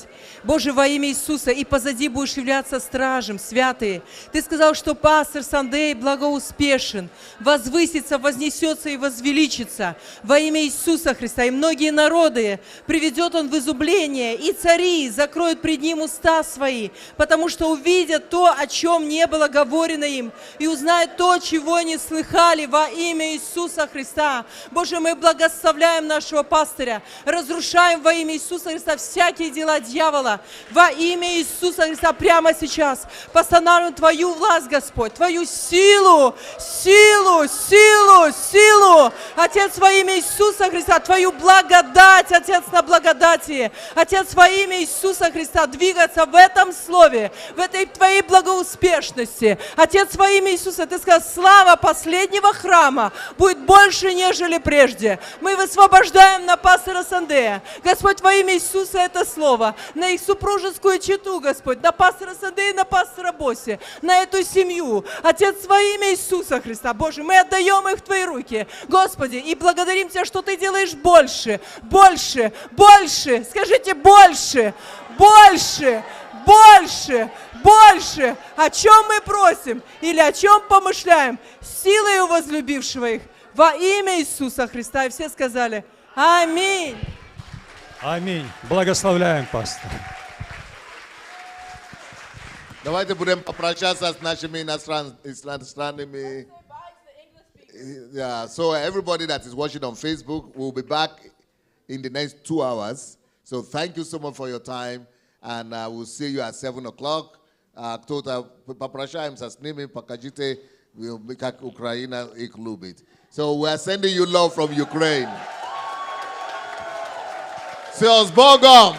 S10: Боже, во имя Иисуса, и позади будешь являться стражем, святые. Ты сказал, что пастор Сандей благоуспешен, возвысится, вознесется и возвеличится во имя Иисуса Христа. И многие народы приведет Он в изумление, и цари закроют пред Ним уста свои, потому что увидят то, о чем не было говорено им, и узнают то, чего не слыхали во имя Иисуса Христа. Боже, мы благословляем нашего пастыря, разрушаем во имя Иисуса Христа всякие дела дьявола. Во имя Иисуса Христа прямо сейчас постанавливаем Твою власть, Господь, Твою силу, силу, силу, силу. Отец, во имя Иисуса Христа, Твою благодать, Отец, на благодати. Отец, во имя Иисуса Христа, двигаться в этом слове, в этой Твоей благоуспешности. Отец, во имя Иисуса, Ты сказал, слава последнего храма будет больше, нежели прежде. Мы высвобождаем на пастора Сандея, Господь, во имя Иисуса, это слово, на их супружескую чету, Господь, на пастора Сандея, на пастора Боси, на эту семью. Отец, во имя Иисуса Христа, Боже, мы отдаем их в Твои руки, Господи, и благодарим Тебя, что Ты делаешь больше, больше, больше, скажите больше, больше, больше, больше, о чем мы просим или о чем помышляем, силою возлюбившего их во имя Иисуса Христа. И все сказали аминь.
S1: Аминь. Благословляем, пастор.
S2: Давайте будем попрощаться с нашими иностранными. Yeah, so everybody that is watching on Facebook will be back in the next 2 hours. So thank you so much for your time, and we'll see you at 7 o'clock. Кто-то попрощаемся с ними, покажите, как Украина их любит. So we are sending you love from Ukraine. Все, с Богом!